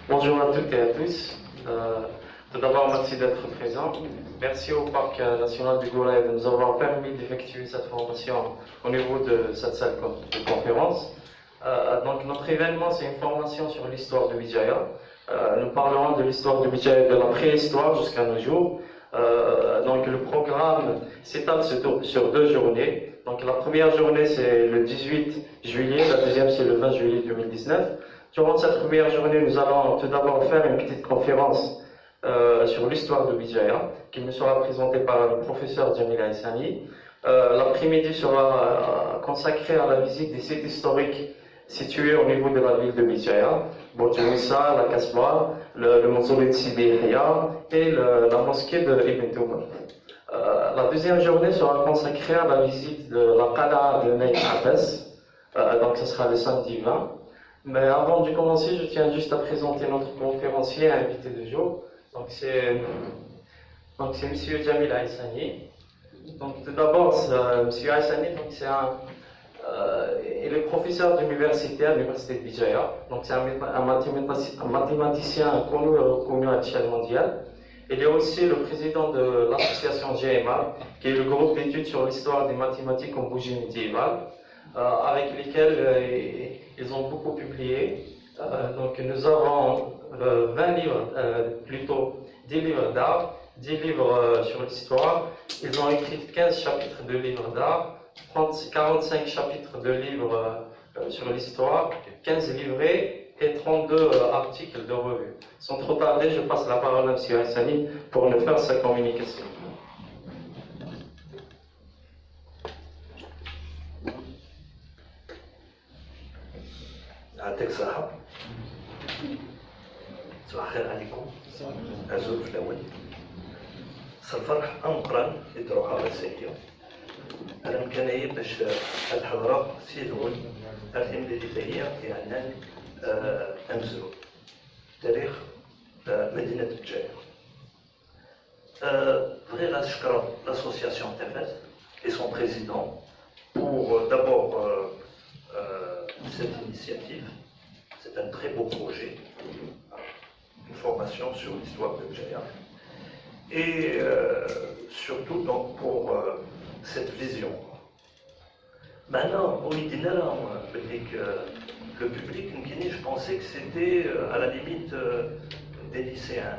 Bonjour à toutes et à tous. Tout d'abord, merci d'être présent. Merci au Parc national du Gourlet de nous avoir permis d'effectuer cette formation au niveau de cette salle de conférence. Donc, notre événement, c'est une formation sur l'histoire de Vijaya. Nous parlerons de l'histoire de Vijaya de la préhistoire jusqu'à nos jours. Donc, le programme s'étale sur 2 journées. Donc, la première journée, c'est le 18 juillet, la deuxième, c'est le 20 juillet 2019. Durant cette première journée, nous allons tout d'abord faire une petite conférence sur l'histoire de Vijaya, qui nous sera présentée par le professeur Jamil Haissani. L'après-midi sera consacré à la visite des sites historiques situés au niveau de la ville de Vijaya, Bojouissa, la Kasbah, le mausolée de Sidi Yahya et la mosquée de Ibn Touba. La deuxième journée sera consacrée à la visite de la Qala de Ney Abbas, donc ce sera le samedi 20. Mais avant de commencer, je tiens juste à présenter notre conférencier invité du jour. Donc c'est M. Jamil Haissani. Donc tout d'abord, M. Haissani, il est professeur d'université à l'université de Vijaya. Donc c'est un mathématicien connu et reconnu à l'échelle mondiale. Il est aussi le président de l'association GMA, qui est le groupe d'études sur l'histoire des mathématiques en bougie médiévale, avec lesquels ils ont beaucoup publié. Donc nous avons 20 livres, plutôt 10 livres d'art, 10 livres sur l'histoire. Ils ont écrit 15 chapitres de livres d'art, 45 chapitres de livres sur l'histoire, 15 livrets et 32 articles de revue. Sans trop tarder, je passe la parole à M. Haissani pour nous faire sa communication. يعطيك الصحة. صباح الخير عليكم. أزول في الأول. صالفرح أنقران يدروها رسائل. أنا مكاني باش الحضرة سيدون أرثم للبداية في عنان أمزرو تاريخ مدينة الجاية. Très نشكر l'association TFS et son président pour d'abord cette initiative. C'est un très beau projet, une formation sur l'histoire de Jaya. Et surtout donc pour cette vision. Maintenant, le public, je pensais que c'était à la limite des lycéens.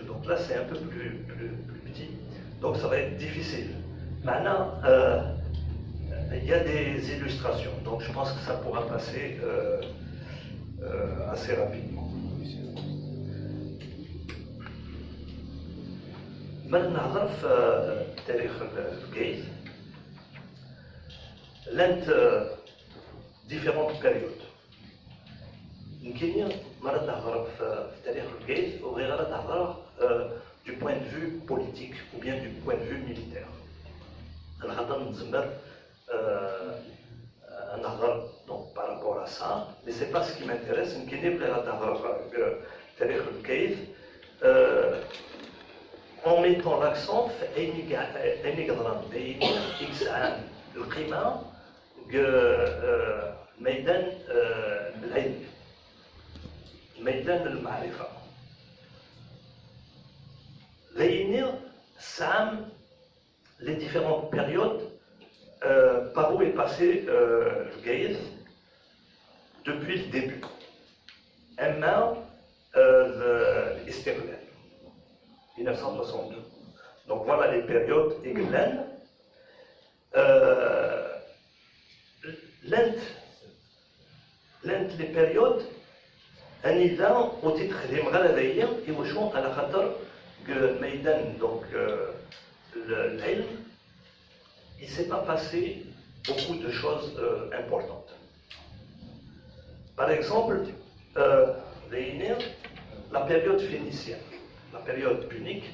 Donc là, c'est un peu plus petit. Donc ça va être difficile. Maintenant, il y a des illustrations, donc je pense que ça pourra passer assez rapidement. Maintenant, نعرف تاريخ الجيز لانت différentes périodes. يمكن مرة تهضر في تاريخ الجيز وغير تهضر du point de vue politique ou bien du point de vue militaire. أنا خاطر نزمر donc par rapport à ça, mais c'est pas ce qui m'intéresse. En mettant l'accent ميدان العلم ميدان المعرفة réunir les différentes périodes par où est passé le Gaïs depuis le début. Emma l'Istiqlal, 1962. Donc voilà les périodes Iqlal. Les périodes أنيدا وتتخدم غالبيا يوشون على خاطر ميدان donc العلم il ne s'est pas passé beaucoup de choses importantes. Par exemple, la période phénicienne, la période punique,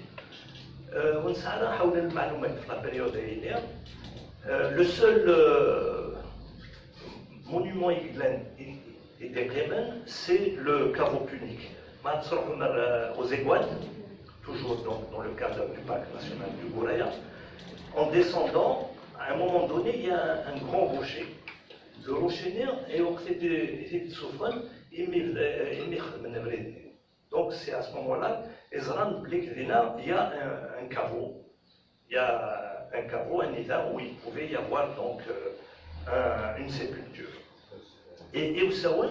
ونسعنا حول المعلومات في la période هينية. Le seul monument et des Bremen, c'est le caveau punique. Aux Éguades, toujours dans le cadre du parc national du Gouraya, en descendant, à un moment donné, il y a un grand rocher. Le rocher néer, et on s'était souvent, il Donc c'est à ce moment-là, il y a un caveau, un nidar où il pouvait y avoir donc une sépulture. Et au Saoun,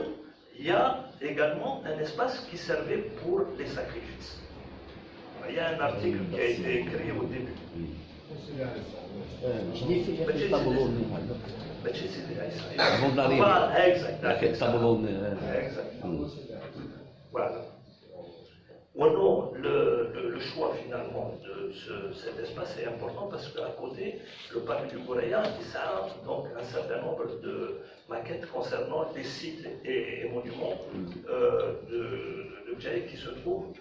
il y a également un espace qui servait pour les sacrifices. Il y a un article qui a été écrit au début. Je l'ai fait avec Tabolone. Avant Avant d'arriver. Exact. Tabolone. Voilà. Non, le choix finalement de cet espace est important parce qu'à côté, le parc du Gouraya, il a donc un certain nombre de maquettes concernant les sites et monuments de Djaï qui se trouvent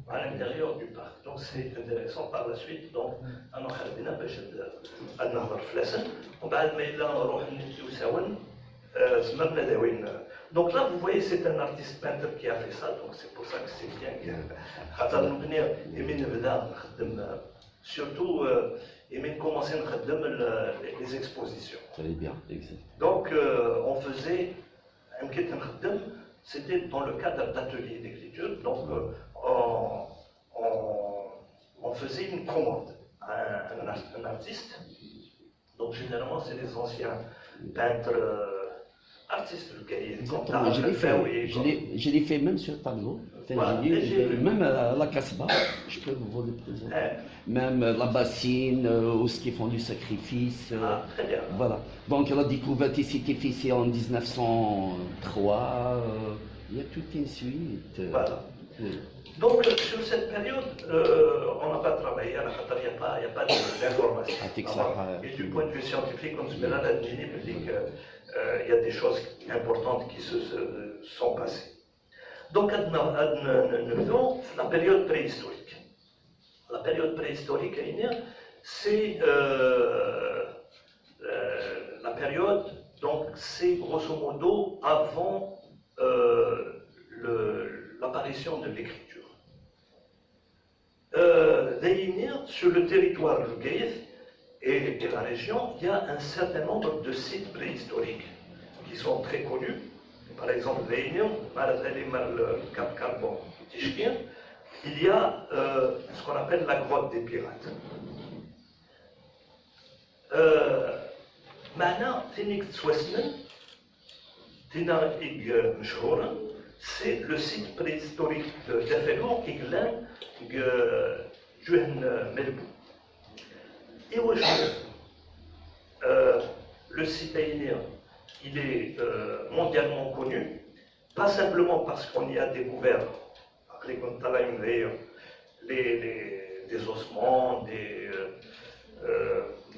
à l'intérieur du parc. Donc c'est intéressant par la suite. Donc, donc là, vous voyez, c'est un artiste peintre qui a fait ça, donc c'est pour ça que c'est bien que surtout il commencer à les expositions. Très bien, exact. Donc on faisait c'était dans le cadre d'ateliers d'écriture, donc on faisait une commande à un artiste. Donc généralement c'est les anciens peintres artistes Exactement, je l'ai fait même sur le tableau. Enfin, Voilà, même à la Casbah, je peux vous le présenter. Même la bassine, où ce qu'ils font du sacrifice. Très bien. Voilà. Donc la découverte ici était faite en 1903. Il y a toute une suite. Voilà. Oui. Donc sur cette période, on n'a pas travaillé, il n'y a pas d'informations. Et du point de vue scientifique, comme je l'ai dit, il y a des choses importantes qui se sont passées. Donc, la période préhistorique. La période préhistorique, c'est la période, donc c'est grosso modo avant l'apparition de l'écriture. Sur le territoire du Gaïf et la région, il y a un certain nombre de sites préhistoriques qui sont très connus. Par exemple, le Cap Carbon, il y a ce qu'on appelle la grotte des pirates. Maintenant, c'est le site préhistorique de Dafelou qui est Melbou. Et le site aïnien, il est mondialement connu, pas simplement parce qu'on y a découvert des ossements,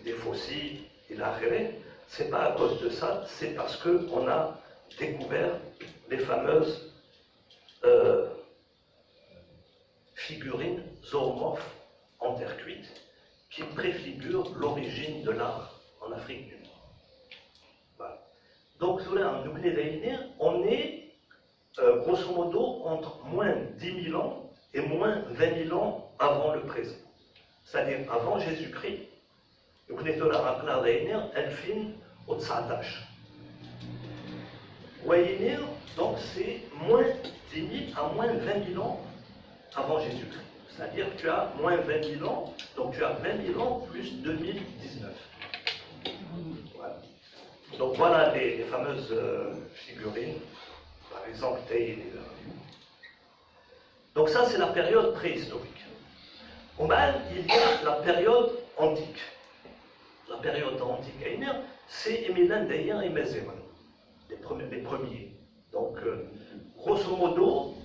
des fossiles, et l'arrêt. C'est pas à cause de ça, c'est parce qu'on a découvert les fameuses figurines zoomorphes en terre cuite qui préfigurent l'origine de l'art en Afrique du Nord. Voilà. Donc, on est grosso modo entre moins 10 000 ans et moins 20 000 ans avant le présent. C'est-à-dire avant Jésus-Christ, donc c'est moins 10 000 à moins 20 000 ans avant Jésus-Christ. C'est-à-dire que tu as moins 20 000 ans, donc tu as 20 000 ans plus 2019. Voilà. Donc voilà les fameuses figurines, par exemple Taïl. Donc ça c'est la période préhistorique. Au mal, il y a la période antique. La période antique, c'est Émilan Dayan et Mézéman, les premiers. Donc, grosso modo,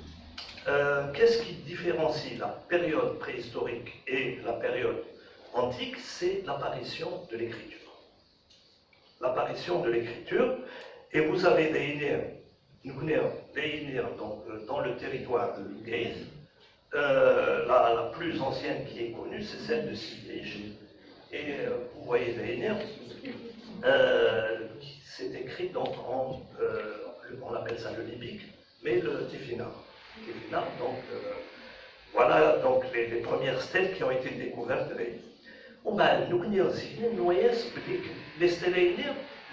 qu'est-ce qui différencie la période préhistorique et la période antique? C'est l'apparition de l'écriture. L'apparition de l'écriture, et vous avez des donc dans le territoire de Gaïs, la plus ancienne qui est connue, c'est celle de Sidej. Et vous voyez Daïnir, c'est écrit donc on appelle ça le libique, mais le Tifina. Donc, voilà donc les premières stèles qui ont été découvertes. Les stèles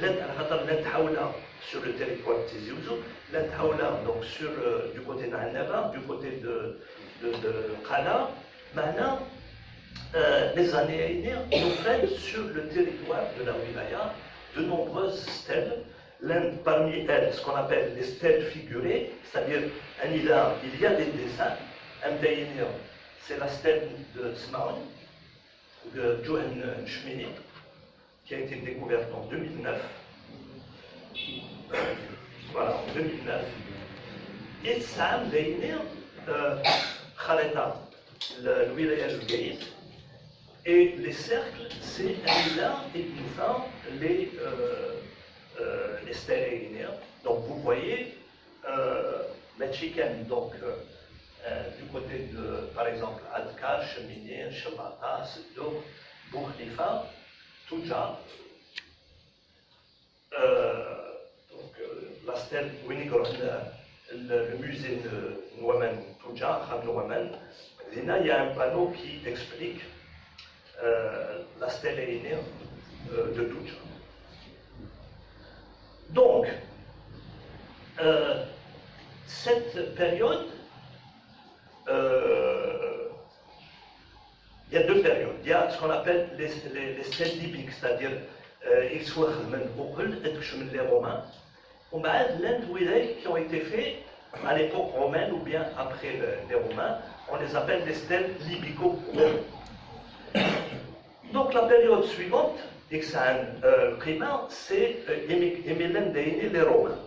l'Antaoula sur le territoire de Tizi Ouzou, l'Antaoula donc du côté d'Annaba, du côté de Qala. Maintenant, les années à venir nous prennent sur le territoire de la wilaya de nombreuses stèles. L'un parmi elles, ce qu'on appelle les stèles figurées, c'est-à-dire il y a des dessins. C'est la stèle de Smaoun, de Johan Shmini, qui a été découverte en 2009. Voilà, en 2009. Et Sam Deynir, Khaleta, le wilaya de Gaïd, et les cercles, c'est là et enfin les stèles aériennes. Donc vous voyez, Mechiken, donc du côté de, par exemple, Adka, Cheminir, Shabata, Seddouk, Boukhlifa, Touja. Donc la stèle Winigron, le musée de Nouamen Touja, Khan Nouamen, il y a un panneau qui explique la stèle aérienne de Touja. Donc, cette période, il y a deux périodes. Il y a ce qu'on appelle les stèles libyques, c'est-à-dire les Romains, ou les qui ont été faits à l'époque romaine ou bien après les Romains, on les appelle les stèles libyco-romaines. Donc la période suivante, le primaire, c'est les Romains.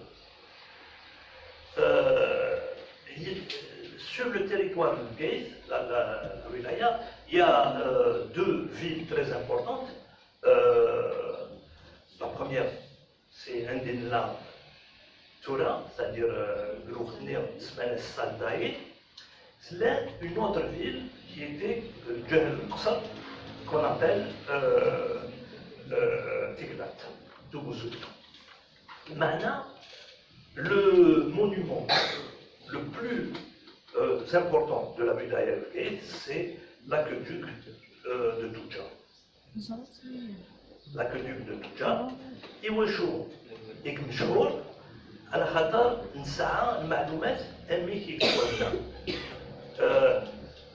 Sur le territoire de Gaïd, la wilaya, il y a deux villes très importantes. La première, c'est Indinla Toura, c'est-à-dire Grouchnir Smanes Saldaïd. C'est une autre ville qui était Djehel Qsar, qu'on appelle Tiglat, Toubouzou. Maintenant, le monument le plus important de la wilaya de Gaïd, c'est l'aqueduc de Touja. L'aqueduc de Touja. يوشو ديك مشهور على خاطر نسعى المعلومات أمي كيكتبوا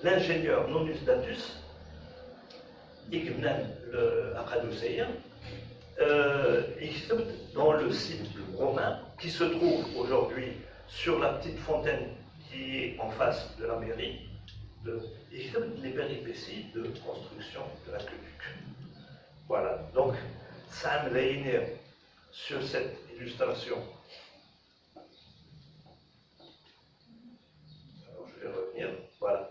l'ingénieur Nonus Datus Ignan Akadouseya يكتب dans le site romain qui se trouve aujourd'hui sur la petite fontaine qui est en face de la mairie, les péripéties de construction de l'aqueduc. Voilà, donc Sam Leiner sur cette illustration. Alors je vais revenir, voilà.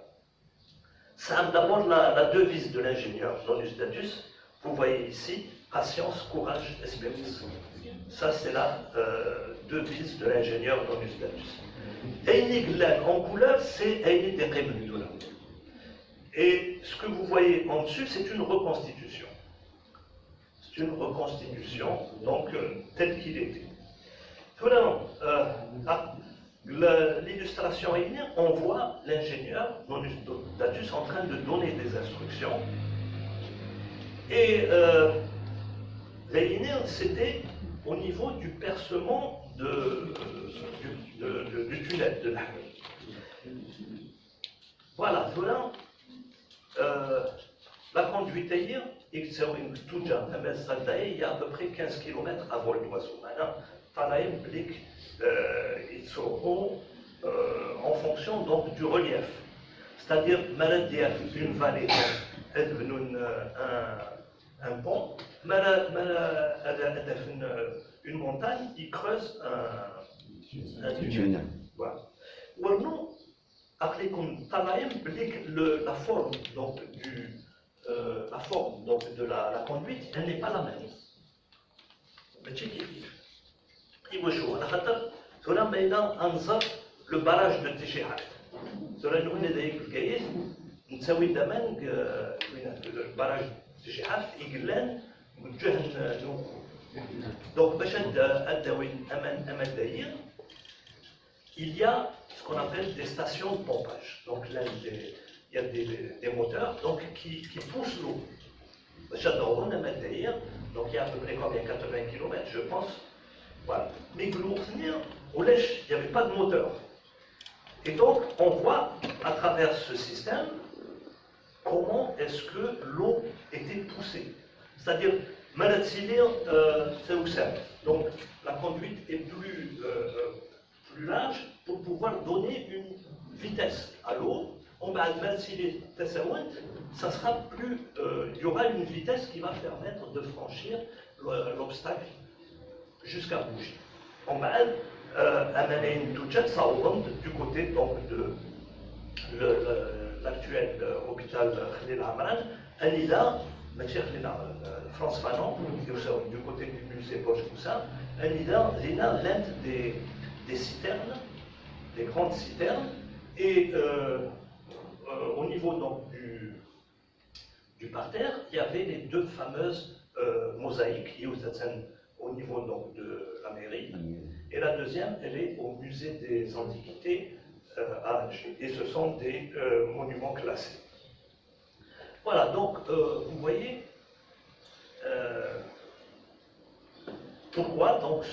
Sam, d'abord la devise de l'ingénieur Nonus Datus, vous voyez ici, patience, courage, espérance. Ça c'est la devise de l'ingénieur Nonus Datus. Aini Glan en couleur, c'est Aini Deqebndoula. Et ce que vous voyez en dessus, c'est une reconstitution. C'est une reconstitution, donc telle qu'il était. Voilà, l'illustration on voit l'ingénieur Nonus Datus en train de donner des instructions. Et c'était au niveau du percement du tunnel de l'Ahmed. Voilà, la conduite aérienne, il y a à peu près 15 km à vol d'oiseau. Maintenant, ils seront en fonction donc, du relief. C'est-à-dire, une vallée, un pont, une montagne, il creuse un tunnel. Voilà. La forme donc, de la conduite, elle n'est pas la même. Le barrage de Tichihat. Le barrage de Tichihat, donc, il y a ce qu'on appelle des stations de pompage. Donc là, il y a des moteurs donc, qui poussent l'eau. Donc il y a à peu près combien 80 km, je pense. Voilà. Mais Gloursnir, au Lèche, il n'y avait pas de moteur. Et donc, on voit à travers ce système comment est-ce que l'eau était poussée. C'est-à-dire, Malatsilir, c'est où c'est. Donc, la conduite est plus large pour pouvoir donner une vitesse à l'eau. On va Malatsilir, ça sera plus. Il y aura une vitesse qui va permettre de franchir l'obstacle jusqu'à Bougie. On va amener du côté donc, de l'actuel hôpital Khalil Amran, Anida, France Fanon, du côté du musée Poche Coussa, Anida, l'un des citernes, des grandes citernes, et au niveau donc, du parterre, il y avait les deux fameuses mosaïques, au niveau donc, de la mairie, et la deuxième, elle est au musée des Antiquités à Alger, et ce sont des monuments classés. Voilà, donc vous voyez pourquoi donc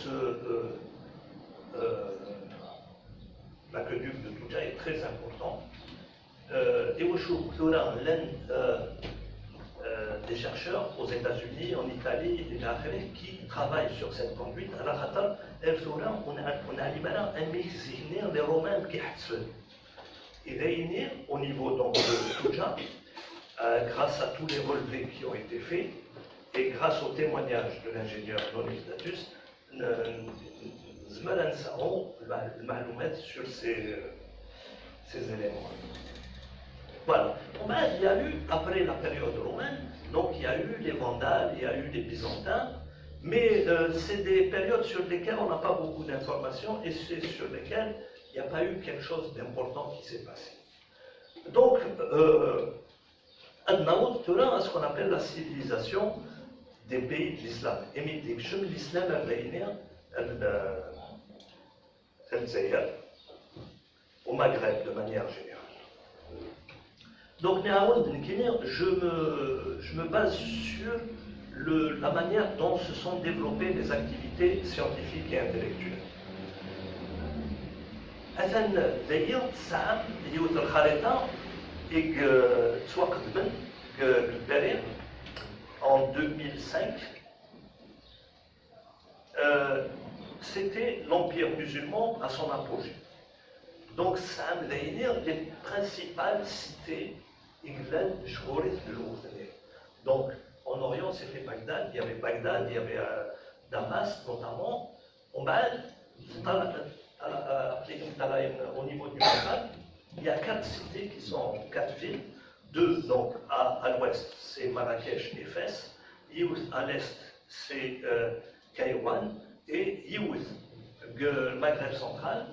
l'aqueduc de Touja est très important. Et au Choukouran, l'un des chercheurs aux États-Unis, en Italie et en Afrique qui travaillent sur cette conduite. À la Khatar, on a un mix les Romains qui et réunir au niveau donc, de Touja, grâce à tous les relevés qui ont été faits et grâce au témoignage de l'ingénieur Nonistatus, Zmalan Saron, le maloumet sur ces éléments. Voilà. Il y a eu, après la période romaine, donc il y a eu les Vandales, il y a eu les Byzantins, mais c'est des périodes sur lesquelles on n'a pas beaucoup d'informations et c'est sur lesquelles il n'y a pas eu quelque chose d'important qui s'est passé. Donc, Adnaout, tu as ce qu'on appelle la civilisation des pays de l'islam. Et l'islam au Maghreb de manière générale. Donc, je me base sur la manière dont se sont développées les activités scientifiques et intellectuelles. En 2005, c'était l'Empire musulman à son apogée. Donc, ça a les principales cités donc, en Orient, c'était Bagdad, il y avait Damas notamment. Au niveau du Maghreb, il y a 4 cités qui sont 4 villes. 2 donc à l'ouest, c'est Marrakech et Fès. Youth à l'est, c'est Kairouan. Et Youth, le Maghreb central,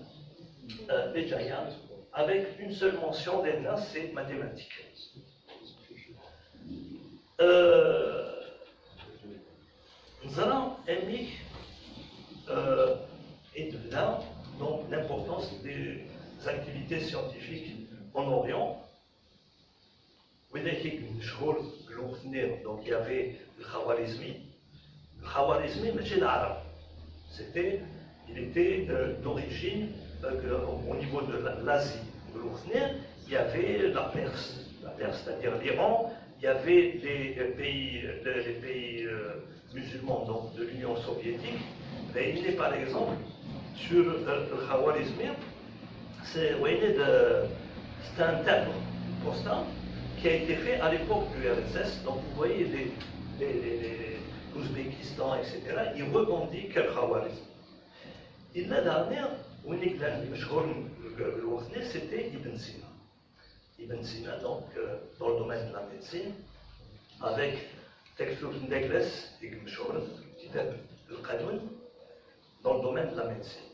Béjaïa, avec une seule mention d'Elna, c'est mathématiques. Zara Emich est là, donc l'importance des activités scientifiques en Orient. Donc il y avait le Khawarizmi. Le Khawarizmi, c'est l'arabe. Il était d'origine au niveau de l'Asie. Il y avait la Perse, c'est-à-dire l'Iran. Il y avait les pays musulmans donc, de l'Union soviétique. Et il est par exemple sur le Khawarizmi, c'est un tableau postal qui a été fait à l'époque du RSS. Donc vous voyez l'Ouzbékistan, etc. Ils revendiquent le Khawarizmi. Il l'a dernière, c'était Ibn Sina. Ibn Sina, donc, dans le domaine de la médecine, avec Textur Ndegles et Gmshor, le Qanoun, dans le domaine de la médecine.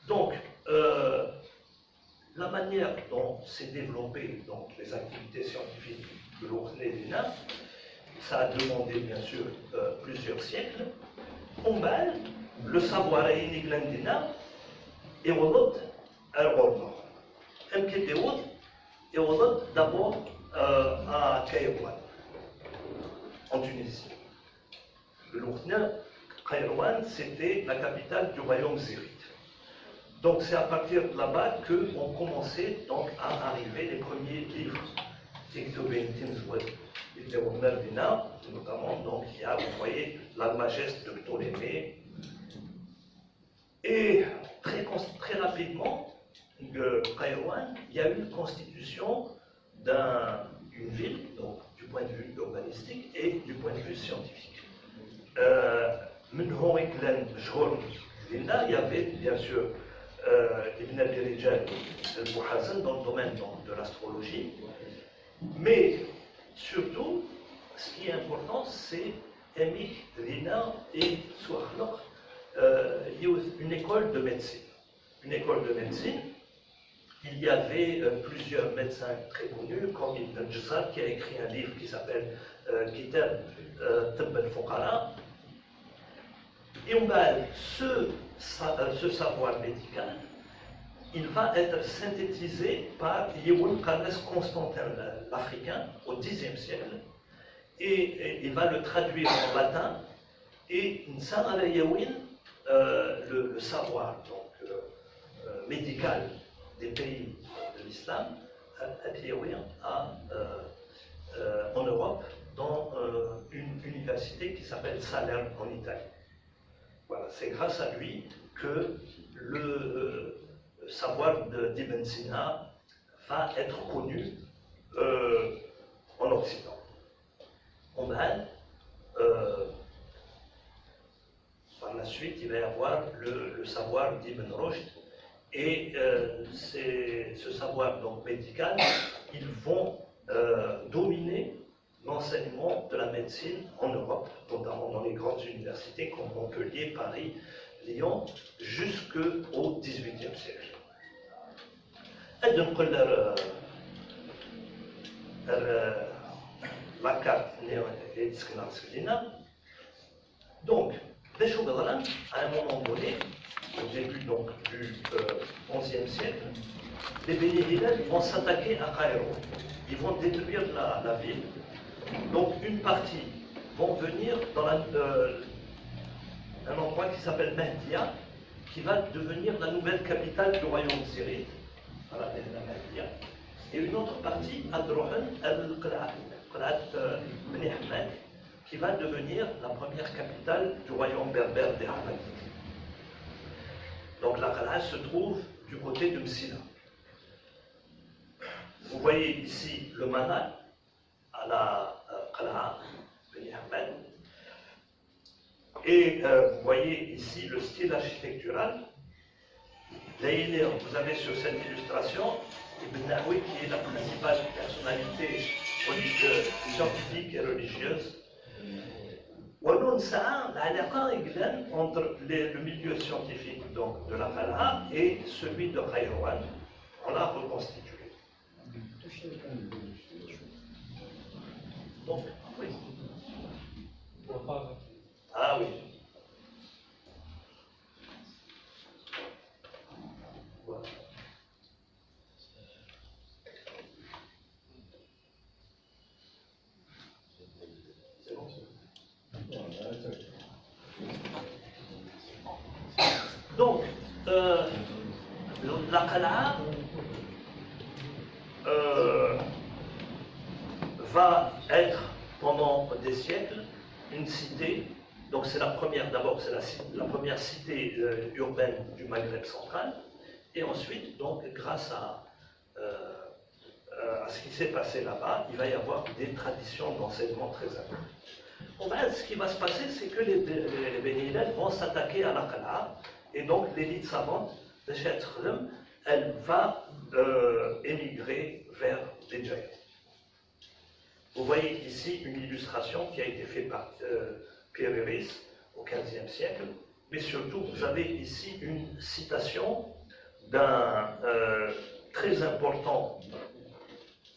Donc, la manière dont s'est développée donc, les activités scientifiques de l'Ourné-Dina, ça a demandé bien sûr plusieurs siècles. Ombal, le savoir est Iniglandina, et Rodot, Al-Gorno. Et Rodot d'abord à Kairouan. en Tunisie. Le Lourdes, Kairouan, c'était la capitale du royaume zérite. Donc c'est à partir de là-bas qu'on commençait donc à arriver les premiers livres. Notamment, donc il y a, vous voyez, l'Almageste de Ptolémée. Et très rapidement, Kairouan, il y a eu une constitution d'une ville, donc du point de vue urbanistique et du point de vue scientifique. Il y avait bien sûr Ibn al-Rijal al-Muhazan dans le domaine de l'astrologie, mais surtout, ce qui est important, c'est Emich, Rina et Souakhlok, une école de médecine. Une école de médecine. Il y avait plusieurs médecins très connus, comme Ibn al-Jazar, qui a écrit un livre qui s'appelle Kitab Tibb al-Fuqara. Et on va, ce savoir médical, il va être synthétisé par Yehoun Carles Constantin l'Africain au Xe siècle, et il va le traduire en latin, et Nsar al-Yawin, le savoir donc, médical des pays de l'islam, en Europe, dans une université qui s'appelle Salerne en Italie. Voilà, c'est grâce à lui que le savoir d'Ibn Sina va être connu en Occident. On a, par la suite, il va y avoir le savoir d'Ibn Rushd, et ce savoir donc, médical, ils vont dominer l'enseignement de la médecine en Europe, notamment dans les grandes universités comme Montpellier, Paris, Lyon, jusqu'au XVIIIe siècle. La carte donc, à un moment donné, au début donc, du XIe siècle, les Beni Hillel vont s'attaquer à Cairo. Ils vont détruire la ville. Donc une partie vont venir dans un endroit qui s'appelle Mehdia, qui va devenir la nouvelle capitale du royaume zérite, voilà, la Mehdia. Et une autre partie, Adrohan al-Qla'at, Beni Ahmed, qui va devenir la première capitale du royaume berbère des Hamadites. Donc la Qla'at se trouve du côté de Msila. Vous voyez ici le Manal à la Qala'a, Beni Ahmed. Et vous voyez ici le style architectural. Vous avez sur cette illustration Ibn Naoui, qui est la principale personnalité scientifique et religieuse. Entre le milieu scientifique donc, de la Qala'a et celui de Kairouan, on l'a reconstitué. Donc, oui. Ah oui. Voilà. C'est bon. Donc, la Qala'a va être pendant des siècles une cité. Donc c'est la première, d'abord c'est la première cité urbaine du Maghreb central, et ensuite, donc grâce à ce qui s'est passé là-bas, il va y avoir des traditions d'enseignement très importantes. Ce qui va se passer, c'est que les Beni Hillel vont s'attaquer à la Qala'a, et donc l'élite savante de Cheikh Khlem, elle va émigrer vers Béjaïa. Vous voyez ici une illustration qui a été faite par Pierre Iris au XVe siècle, mais surtout vous avez ici une citation d'un très important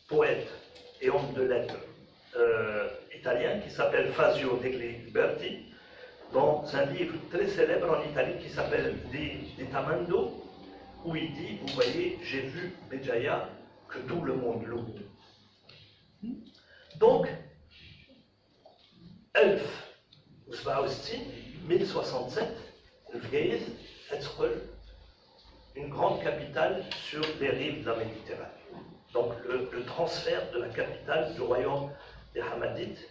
poète et homme de lettres italien qui s'appelle Fazio degli Berti, dans un livre très célèbre en Italie qui s'appelle Di Tamando, où il dit, vous voyez, j'ai vu Béjaïa que tout le monde loue. Donc, 1067, Fgaïs est une grande capitale sur les rives de la Méditerranée. Donc le transfert de la capitale du royaume des Hamadites,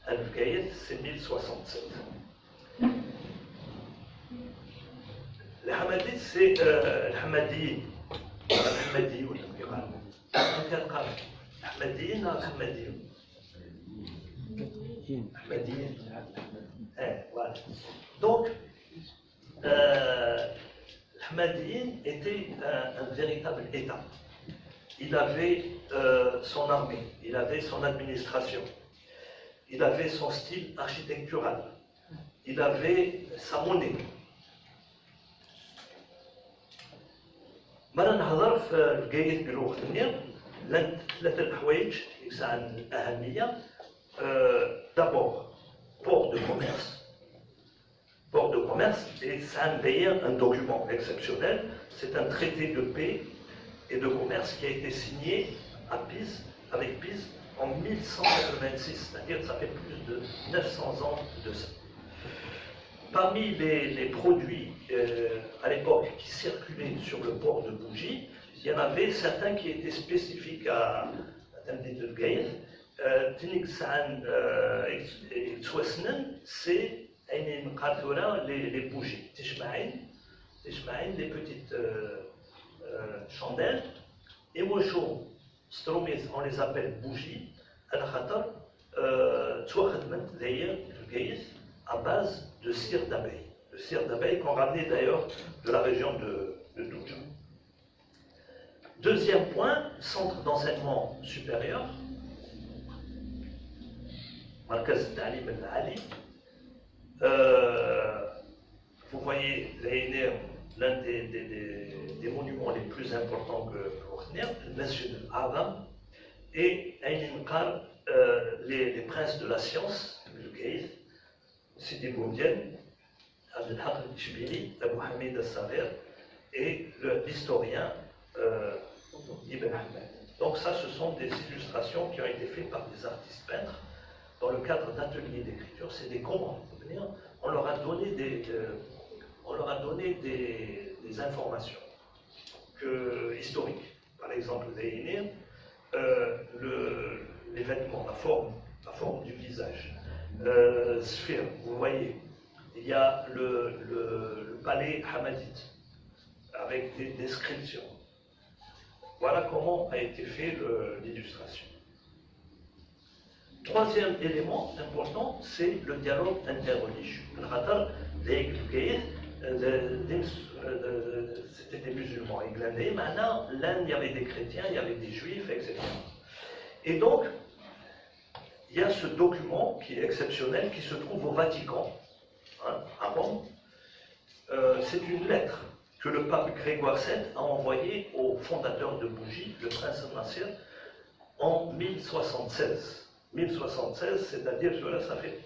Al-Fgaïs, c'est 1067. Les Hamadites, c'est الحمديين الحمديون يقالوا الحمديين الحمديين voilà. Donc l'Ahmadiyyin était un véritable État. Il avait son armée, il avait son administration, il avait son style architectural, il avait sa monnaie. مرة نهضر في الجيد بالوقت منير ثلاثة الحوايج يسعى الأهمية. D'abord, port de commerce, et ça d'ailleurs un document exceptionnel, c'est un traité de paix et de commerce qui a été signé à Pise, avec Pise, en 1186, c'est-à-dire que ça fait plus de 900 ans de ça. Parmi les produits à l'époque qui circulaient sur le port de Bougie, il y en avait certains qui étaient spécifiques à Tamdit el-Gaïd. C'est les bougies, les petites chandelles, et Mosho, Stromis, on les appelle bougies, à base de cire d'abeille. Le cire d'abeille qu'on ramenait d'ailleurs de la région de Douja. Deuxième point, centre d'enseignement supérieur. Markaz Ta'lim al-Ali. Vous voyez l'un des monuments les plus importants que Rokhner, le Masjid al-Azam, et Ayn les princes de la science, le Gaïd, Sidi Boudienne, Abdelhaq al-Ishbili, Abu Hamid al-Saghir, et l'historien Ibn Ahmed. Donc ça, ce sont des illustrations qui ont été faites par des artistes peintres dans le cadre d'ateliers d'écriture. C'est des commandes. On leur a donné des informations historiques. Par exemple, les vêtements, la forme du visage. Sphère, vous voyez, il y a le palais hamadite avec des descriptions. Voilà comment a été fait l'illustration. Troisième élément important, c'est le dialogue interreligieux. C'était des musulmans inglandais, maintenant, l'Inde, il y avait des chrétiens, il y avait des juifs, etc. Et donc, il y a ce document qui est exceptionnel, qui se trouve au Vatican, à Rome. C'est une lettre que le pape Grégoire VII a envoyée au fondateur de Bougie, le prince Nasser, en 1076. 1076, c'est-à-dire que là, ça fait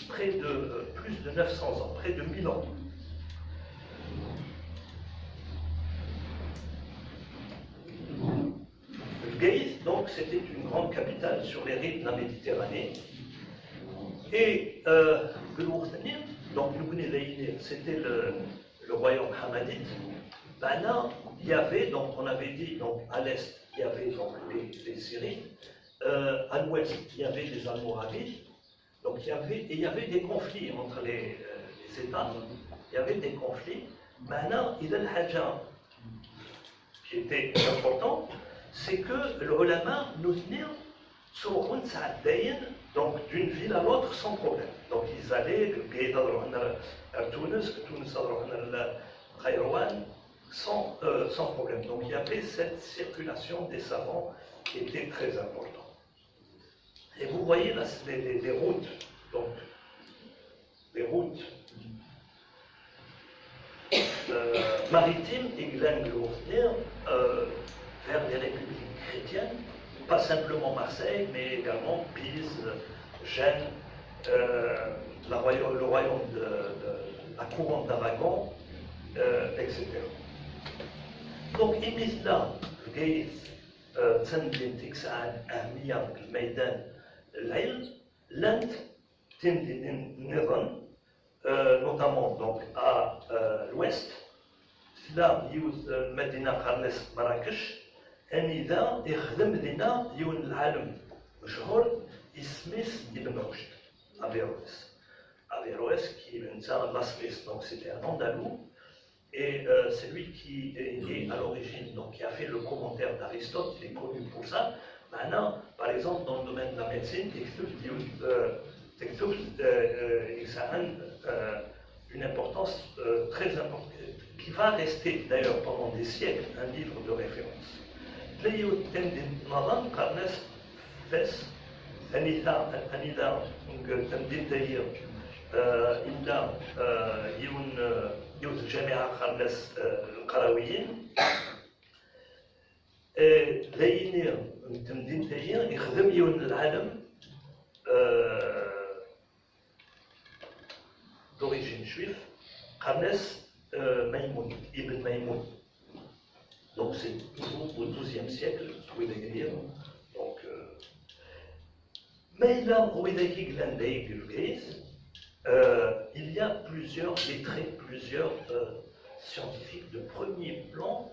près de plus de 900 ans, près de 1000 ans. Gaïs, donc, c'était une grande capitale sur les rives de la Méditerranée. Et donc, c'était le royaume hamadite. Ben là, il y avait, donc, on avait dit, donc, à l'est, il y avait donc, les Syriens. À l'ouest, il y avait les Almoravides. Donc, il y avait des conflits entre les États. Il y avait des conflits. Maintenant, il y a le Hajjam, qui était important, c'est que le ulama nous tenait sur donc d'une ville à l'autre sans problème. Donc ils allaient à Tunis, sans problème. Donc il y avait cette circulation des savants qui était très importante. Et vous voyez là, les routes, donc les routes maritimes et vers les républiques chrétiennes, pas simplement Marseille, mais également Pise, Gênes, le royaume de la couronne d'Aragon, etc. Donc, إمثل جيد تنبين تكسان أهمية الميدان العلم لن تمضي النظام notamment donc à l'ouest لا يوز مدينة قرنس مراكش أنذا يخدم لنا يون العالم مشهور اسميس ابن رشد Averroès qui est la Suisse, donc c'était un andalou et c'est lui qui est à l'origine, donc qui a fait le commentaire d'Aristote, il est connu pour ça. Maintenant, par exemple, dans le domaine de la médecine, ça a une importance très importante, qui va rester d'ailleurs pendant des siècles un livre de référence. إلا يوز الجامعة خرناس القرويين ليني تمدين تاهي يخدم يون العالم d'origine juive قرناس ميمون ابن ميمون donc c'est toujours au XIIe siècle donc mais là où il y a plusieurs lettrés, plusieurs scientifiques de premier plan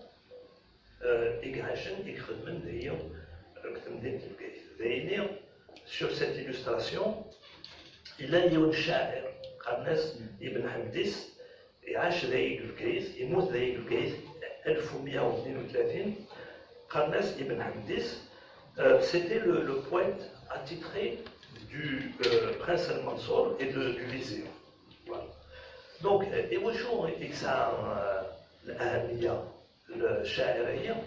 sur cette illustration. Il a Youn Sha'ir, Qarnes ibn Hamdis, et H. Daïg al-Kaïs, et Mouz Daïg al-Kaïs, 1132, Qarnes ibn Hamdis, c'était le poète attitré du prince al-Mansour et du vizir. Voilà. Donc, évoquons الأهمية الشاعرية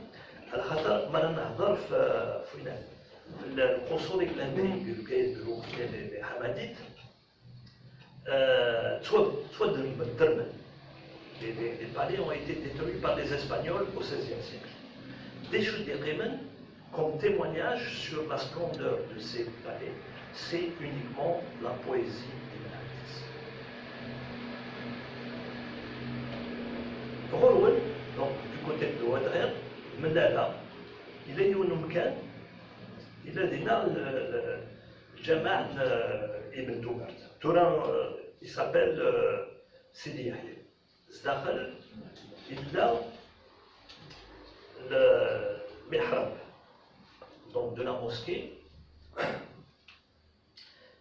على خاطر ما نهضر في القصور الإغلندية اللي كيديروا لي حماديت تودرمن. Les palais ont été détruits par les Espagnols au XVIe siècle. Des Chudéremen, comme témoignage sur la splendeur de ces palais, c'est uniquement la poésie d'Ibn Hamdis. Ghorwen, donc du côté de Ouadrer, Menala, il est au Numkan, il a dit le Jama' Ibn Toumart. Touran, il s'appelle Sidi Yahya. Zdakhal, il a le mihrab, donc de la mosquée.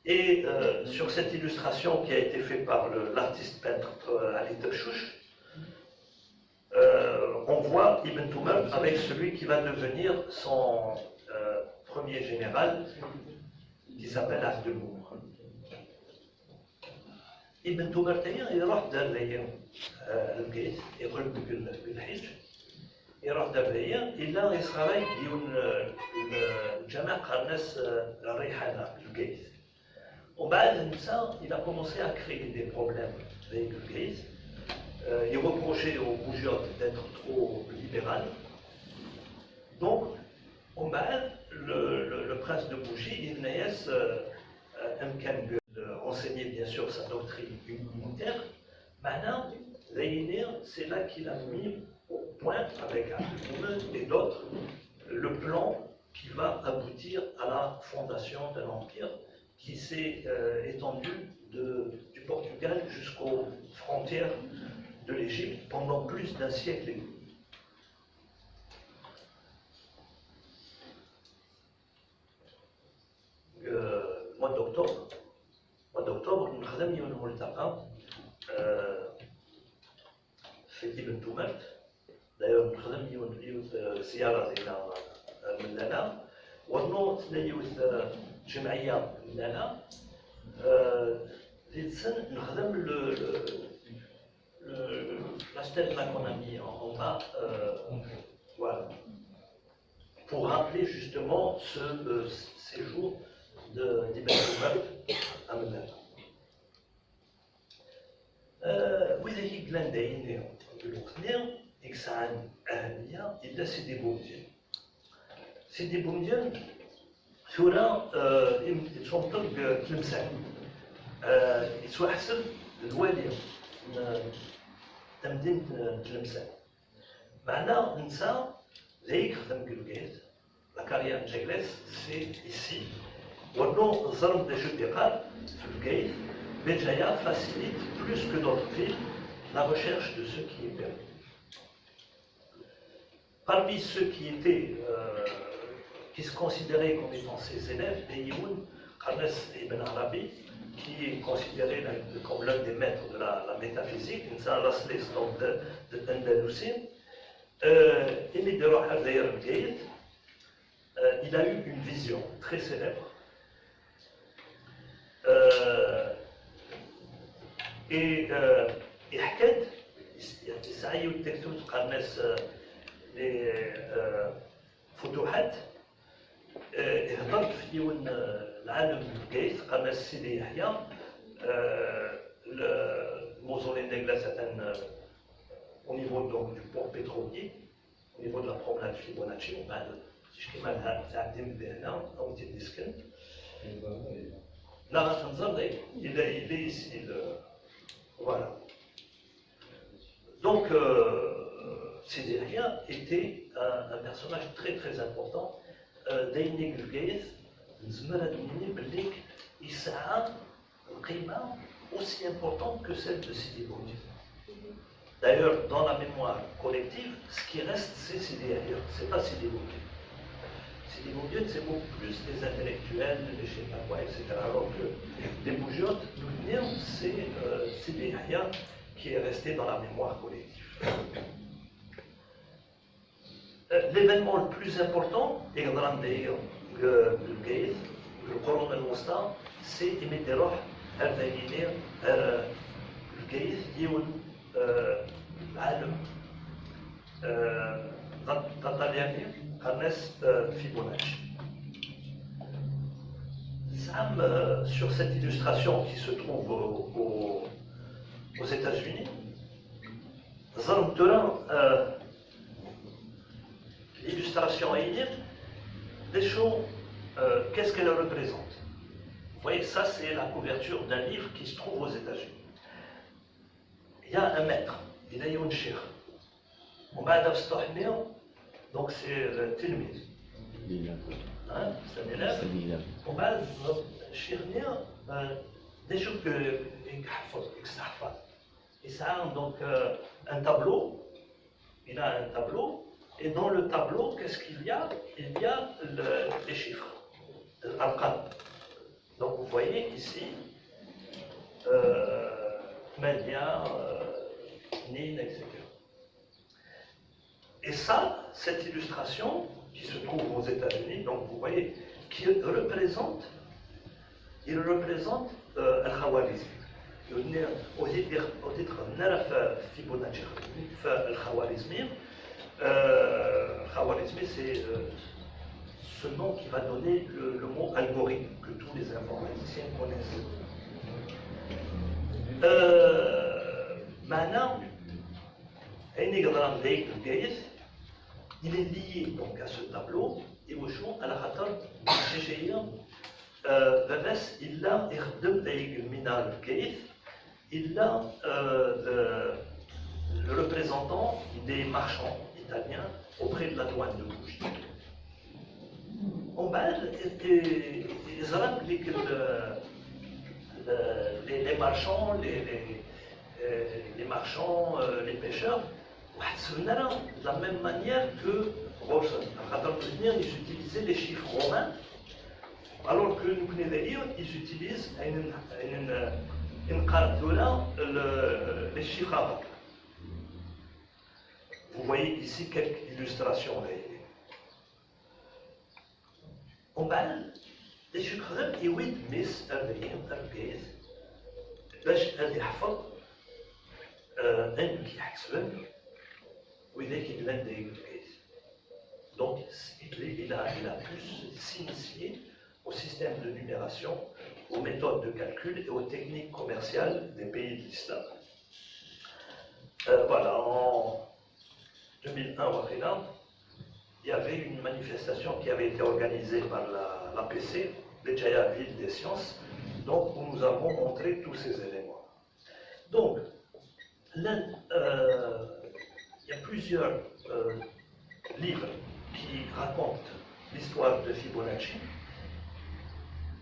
Et sur cette illustration qui a été faite par l'artiste peintre Ali Tachouch, on voit Ibn Toumart avec celui qui va devenir son premier général, qui s'appelle Abdelmour. Ibn Toumart il راح دار ليا القيس يقرب بالحج يروح دار ليا إلا يصغري ديون الجامع قرناس الريحانة القيس. وبعد النساء il a commencé à créer des problèmes avec le Grise. Il reprochait aux bourgeois d'être trop libéral. Donc, le prince de Bougie, il naît de renseigner bien sûr sa doctrine unitaire. Maintenant, c'est là qu'il a mis au point, avec Abdelmoumene et d'autres, le plan qui va aboutir à la fondation de l'Empire qui s'est étendu du Portugal jusqu'aux frontières de l'Égypte pendant plus d'un siècle et demi. Mois d'octobre, nous avons eu في ابن تومارت. D'ailleurs, nous avons eu زيارة من لنا ونوت نيوث جمعية من لنا لسن نخدم la stèle qu'on a mis en bas, voilà, pour rappeler justement ce séjour d'Ibn Toumart à Menala. وإذا كلان بالوقتنا إكسان أهمية إلا سيدي بومدين. سيدي بومدين ثورة يتشمطر بتلمسان يتوحسب الوالي تمدينة تلمسان. معنا نسا ذيك خدم كالكيت. La carrière de Jégles, c'est ici. ورنو ظلم دي جeux ديقال في البقايت Béjaïa facilite plus que d'autres villes la recherche de ce qui est perdu. Parmi ceux qui se considéraient comme étant ses élèves, Beyoun, Khanes ibn Arabi, qui est considéré comme l'un des maîtres de la métaphysique, de Andalousie, il a eu une vision très célèbre. حكت يسعى والدكتور تلقى الناس فتوحات هضرت في ديوان العالم البقايت تلقى الناس سيدي يحيى الموزولين ديال au niveau donc, du port pétrolier, au niveau de la promenade Fibonacci, on a كيما لها تعدي من هنا او تيديسكن لا غتنظر il est ici voilà. Donc, Sidi Yahya était un personnage très très important. Dainik Lugayth, Zmeradouini, Belik, Issa'a, Qima, aussi importante que celle de Sidi Boudier. D'ailleurs, dans la mémoire collective, ce qui reste, c'est Sidi Yahya, c'est pas Sidi Boudier. Sidi Boudier, c'est beaucoup plus des intellectuels, des je sais pas quoi, etc. Alors que les Bougiotes, c'est Sidi Yahya qui est resté dans la mémoire collective. L'événement le plus important, et le Coran al-Wusta, c'est Imederoh al-Daginir al-Gaïth Yioun al Tataliani Karnes Fibonacci. Sur cette illustration qui se trouve aux États-Unis, l'illustration aïe, qu'est-ce qu'elle représente? Vous voyez, ça c'est la couverture d'un livre qui se trouve aux États-Unis. Il y a un maître, il a une chir. Donc c'est le tilmiz. C'est un élève. وبعد الشيخ des choses que il a donc un tableau, il a un tableau, et dans le tableau, qu'est-ce qu'il y a? Il y a les chiffres, l'arqam. Donc vous voyez ici, Mania, Nin, etc. Et ça, cette illustration qui se trouve aux États-Unis, donc vous voyez, qui représente Al-Khawarizmi. Au titre نعرف Fibonacci Al-Khawarizmi. Khawarizmi, c'est ce nom qui va donner le mot algorithme que tous les informaticiens connaissent. Maintenant, il est lié donc à ce tableau et au champ à la khatar il a le représentant des marchands italiens auprès de la douane de Bougie. On va les marchands, les pêcheurs, de la même manière que ils utilisaient les chiffres romains, alors que nous ils utilisent les chiffres arabes. Vous voyez ici quelques illustrations. On va les chiffres يود مس 40 40 باش غادي يحفظ ان كيحسب وذاك البلاد داير. Donc il a pu s'initier au système de numération, aux méthodes de calcul et aux techniques commerciales des pays de l'islam. Voilà, en 2001 au Rhénan, il y avait une manifestation qui avait été organisée par l'APC, Béjaïa Ville des Sciences, donc où nous avons montré tous ces éléments. Donc, il y a plusieurs livres qui racontent l'histoire de Fibonacci.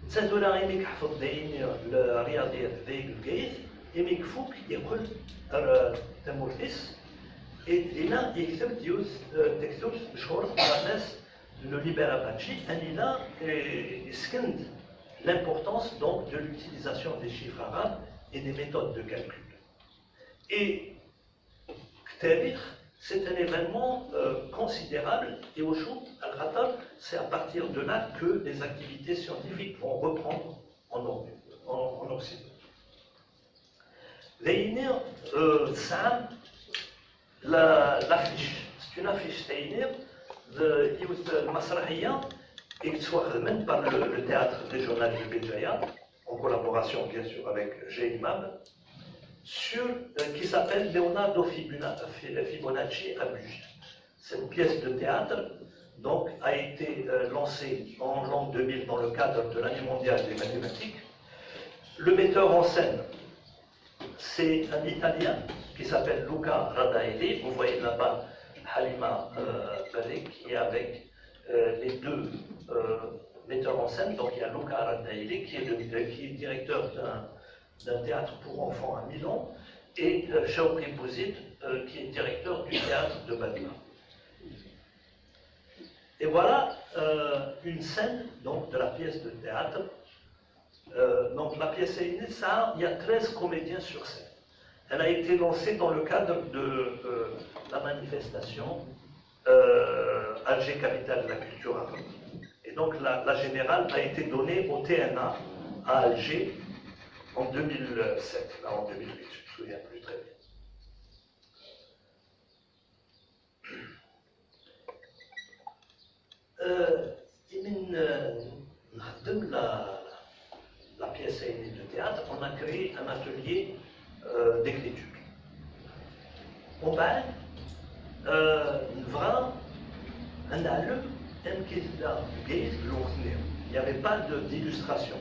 نزادو لا غير يحفظ داين الرياضيات ذيك الكيس يميك فوق يقول تمورتيس إلى يكتب ديوز تكتب مشهور الناس le Libera Pachi, il a l'importance donc de l'utilisation des chiffres arabes et des méthodes de calcul. Et Ktabir, c'est un événement considérable et au jour, Al-Khattab, c'est à partir de là que les activités scientifiques vont reprendre en Occident. D'ailleurs, ça, l'affiche, c'est une affiche Taïnir, المسرحية اتخذت par le théâtre régional de Béjaïa, en collaboration bien sûr avec G-Imam, qui s'appelle Leonardo Fibonacci à Buge. C'est une pièce de théâtre, donc a été lancée en l'an 2000 dans le cadre de l'année mondiale des mathématiques. Le metteur en scène, c'est un Italien qui s'appelle Luca Radaelli. Vous voyez là-bas Halima Barek qui est avec les deux metteurs en scène. Donc il y a Luca Radaelli qui est directeur d'un théâtre pour enfants à Milan et Shawqi Bouzid qui est directeur du théâtre de Badma. Et voilà une scène donc, de la pièce de théâtre. Donc la pièce est née, ça, il y a 13 comédiens sur scène. Elle a été lancée dans le cadre de la manifestation Alger, capitale de la culture arabe. Et donc la générale a été donnée au TNA à Alger en 2007, là en 2008, je ne me souviens plus très bien. La pièce de théâtre, on a créé un atelier d'écriture. On va il n'y avait pas d'illustration.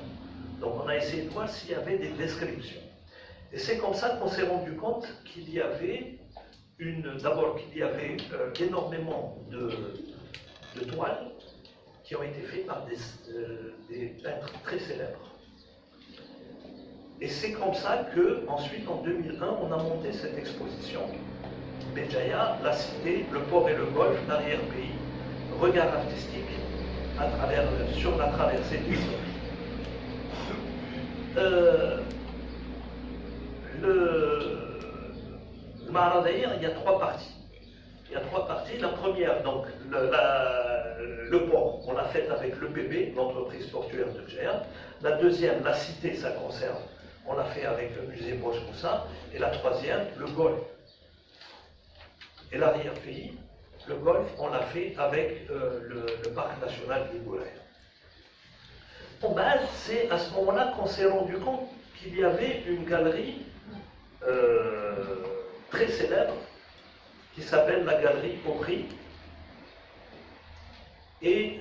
Donc on a essayé de voir s'il y avait des descriptions. Et c'est comme ça qu'on s'est rendu compte qu'il y avait d'abord qu'il y avait énormément de toiles qui ont été faites par des peintres très célèbres. Et c'est comme ça qu'ensuite, en 2001, on a monté cette exposition. Béjaïa, la cité, le port et le golfe, l'arrière-pays, regard artistique sur la traversée du Sahel. Le Maharadaïr, il y a trois parties. La première, donc, le port, on l'a fait avec l'EPB, l'entreprise portuaire de Béjaïa. La deuxième, la cité, ça concerne. On l'a fait avec le musée Bosch Moussa. Et la troisième, le golfe. Et l'arrière-pays, le golfe, on l'a fait avec le parc national du Goulaye. En base, c'est à ce moment-là qu'on s'est rendu compte qu'il y avait une galerie très célèbre qui s'appelle la galerie Aubry. Et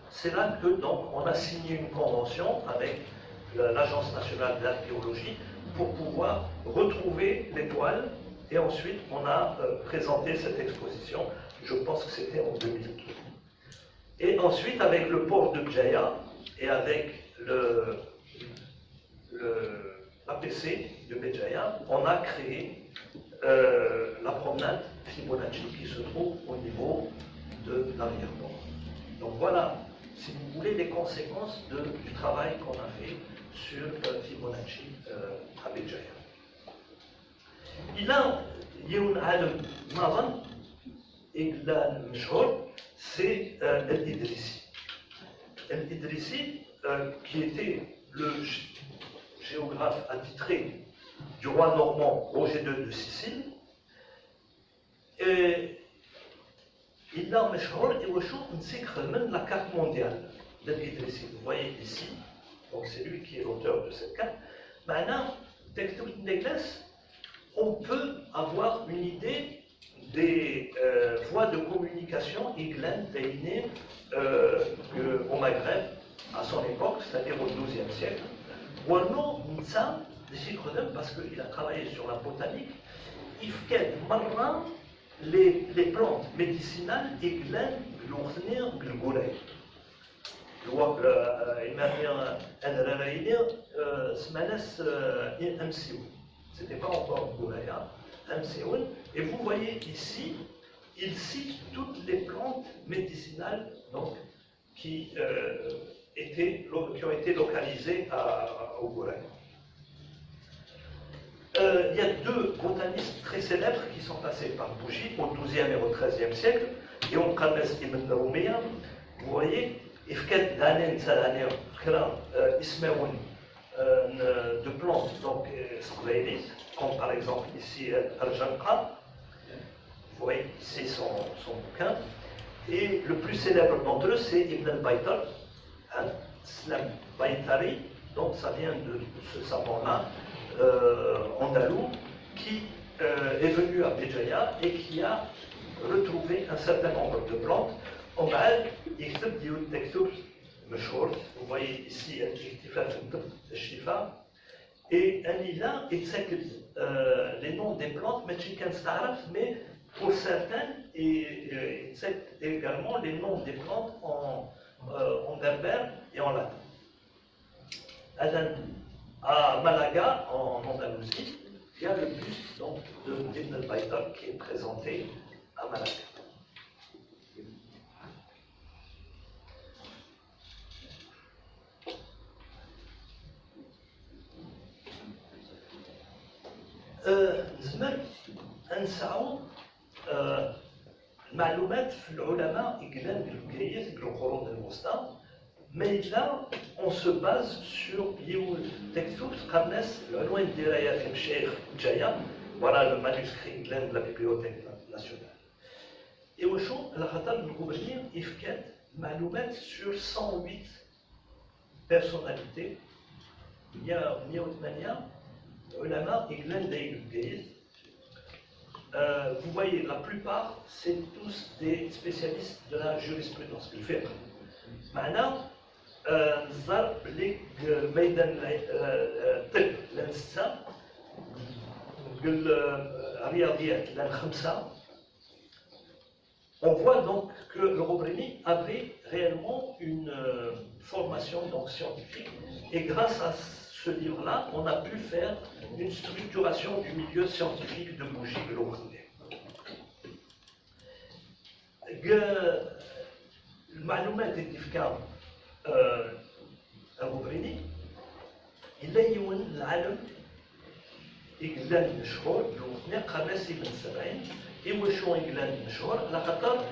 c'est là que donc on a signé une convention avec l'Agence nationale d'archéologie pour pouvoir retrouver les toiles. Et ensuite, on a présenté cette exposition, je pense que c'était en 2002. Et ensuite, avec le port de Béjaïa et avec l'APC de Béjaïa, on a créé la promenade Fibonacci qui se trouve au niveau de l'arrière-port. Donc voilà, si vous voulez, les conséquences du travail qu'on a fait sur Fibonacci à Béjaïa. إلى يوم عالم نظن المشهور c'est l'Idrissi. L'Idrissi, qui était le géographe attitré du roi normand Roger II de Sicile, il a مشهور et la carte mondiale de l'Idrissi. Vous voyez ici, donc c'est lui qui est l'auteur de cette carte. Maintenant, on peut avoir une idée des voies de communication au Maghreb à son époque, c'est-à-dire au XIIe siècle. Warno Nsa, parce qu'il a travaillé sur la botanique, il fait les plantes médicinales et C'était pas encore Gouraya, Amseoun. Et vous voyez ici, il cite toutes les plantes médicinales donc, qui ont été localisées au Gouraya. Il y a deux botanistes très célèbres qui sont passés par Bougie au XIIe et au XIIIe siècle. Et on connaît Ibn Roumiya, vous voyez, Ifkat Danen Salaner, Ismaoun, de plantes, donc comme par exemple ici Arjanqa, vous voyez ici son bouquin. Et le plus célèbre d'entre eux, c'est Ibn al-Baytar, Slam Baytari, donc ça vient de ce savant-là, andalou, qui est venu à Béjaïa et qui a retrouvé un certain nombre de plantes. On va vous voyez ici et Anila et les noms des plantes, mais pour certains, et également les noms des plantes en berbère et en latin. À Malaga, en Andalousie, il y a le buste donc, d'Ibn al-Baytar qui est présenté à Malaga. زمان نسعوا المعلومات في العلماء يقلان بالكيس بالقرون الوسطى mais là on se base sur textos قرناس العنوان درايه في الشيخ جايه voilà le manuscrit de la bibliothèque nationale et وشو الخطر الغوبرنير يفكات معلومات sur 108 personnalités il y a 108 علماء يقلان دايق الكيس. Vous voyez, la plupart, c'est tous des spécialistes de la jurisprudence, le fiqh. Maintenant, نظر لك ميدان الطب لان 6 الرياضيات لان 5. On voit donc que le Robreni avait réellement une formation donc, scientifique et grâce à ce livre-là, on a pu faire une structuration du milieu scientifique de Bougie de l'Obreni. المعلومات اللي في كام الغبريني إلا يون العالم إقلال مشهور بالوطني قرناسي من 70 إيوشو إقلال مشهور على خاطر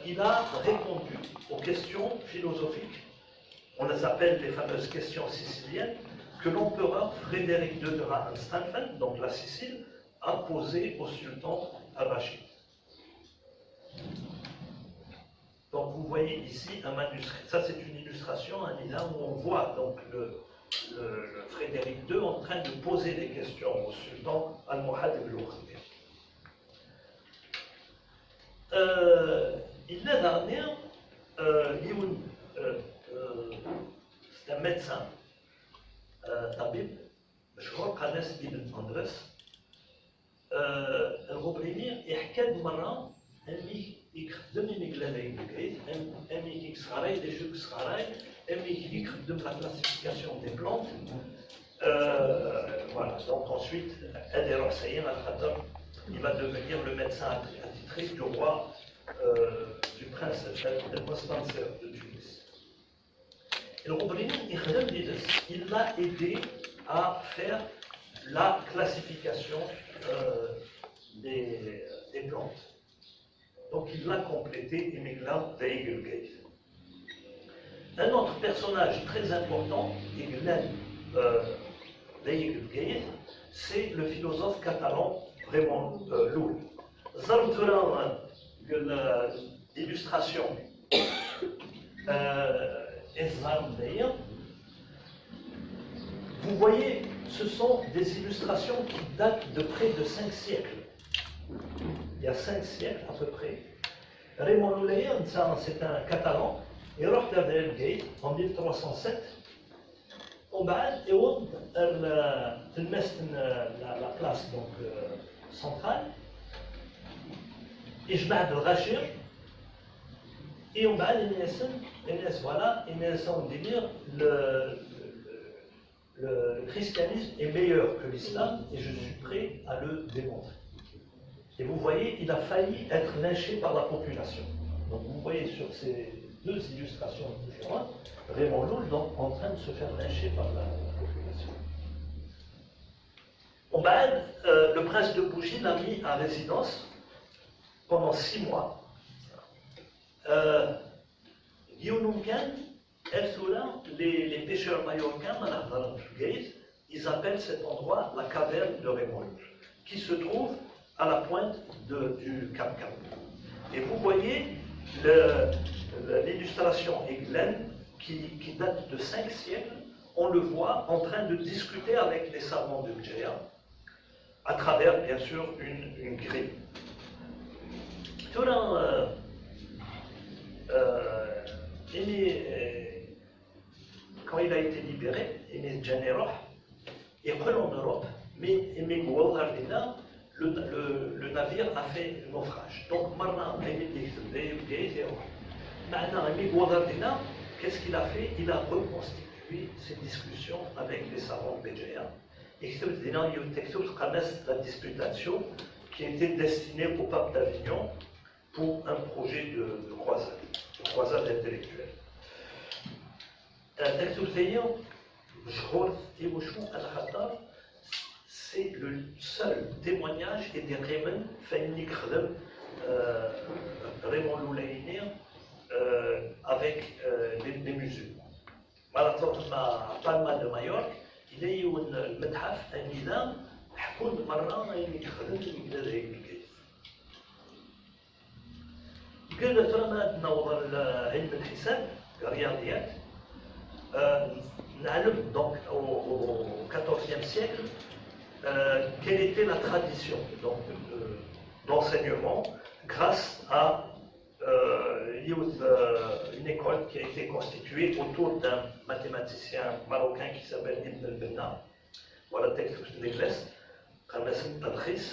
il a répondu aux questions philosophiques, on les appelle les fameuses questions siciliennes, que l'empereur Frédéric II de Hohenstaufen, donc la Sicile, a posées au sultan Al-Rachid. Donc vous voyez ici un manuscrit, ça c'est une illustration, un lila où on voit donc le Frédéric II en train de poser des questions au sultan Al-Muhad ibn al-Khmir. Il l'a dernier, c'est un médecin, tabib, مشهور قناص ابن أندرس. الغبريني يحكى مرة أني يخدم مقلالين بكريت أني يكسغراي دي جو كسغراي أني يخدم لا كلاسيفيكاسيون دي بلانت. Voilà, donc ensuite, Adher Hussein al-Khattab, il va devenir le médecin attitré du roi, du prince al-Mustansir de Tunis. Et le Robrini, il l'a aidé à faire la classification des plantes. Donc il l'a complété et Miglan d'Eigelgate. Un autre personnage très important, Iglan d'Eigelgate, c'est le philosophe catalan Raymond Lull. Zarturan, l'illustration, vous voyez, ce sont des illustrations qui datent de près de 5 siècles. Il y a 5 siècles à peu près. Raymond Lull, c'est un catalan, il est revenu à Elgate en 1307. وبعد يوض المسن la place donc centrale يجمع الغاشير Et on va voilà, le christianisme est meilleur que l'islam et je suis prêt à le démontrer. Et vous voyez, il a failli être lynché par la population. Donc vous voyez sur ces deux illustrations différentes, Raymond Lull donc en train de se faire lyncher par la population. Le prince de Bougie l'a mis en résidence pendant 6 mois. Les pêcheurs mallorcains, ils appellent cet endroit la caverne de Raymond Lull, qui se trouve à la pointe du Cap Cap. Et vous voyez l'illustration Eglen qui date de 5 siècles, on le voit en train de discuter avec les savants de Bjéa, à travers bien sûr une grille. Quand il a été libéré, il est et en Europe, mais le navire a fait naufrage. Donc maintenant, qu'est-ce qu'il a fait? Il a reconstitué ses discussions avec les savants de Béjaïa. Il y a la disputation qui était destinée au pape d'Avignon pour un projet de croisade intellectuelle. C'est le seul témoignage et des Raymond Raymond Loulaïnir avec les musulmans. À Palma de Majorque, il y a eu un متحف النظام حكون مرة يخدم الجزائر. قلت لنا نوض علم الحساب الرياضيات نعلم donc au XIVe siècle quelle était la tradition d'enseignement grâce à une école qui a été constituée autour d'un mathématicien marocain qui s'appelle Ibn al-Benna. Voilà le texte de l'église, Khames Tadris.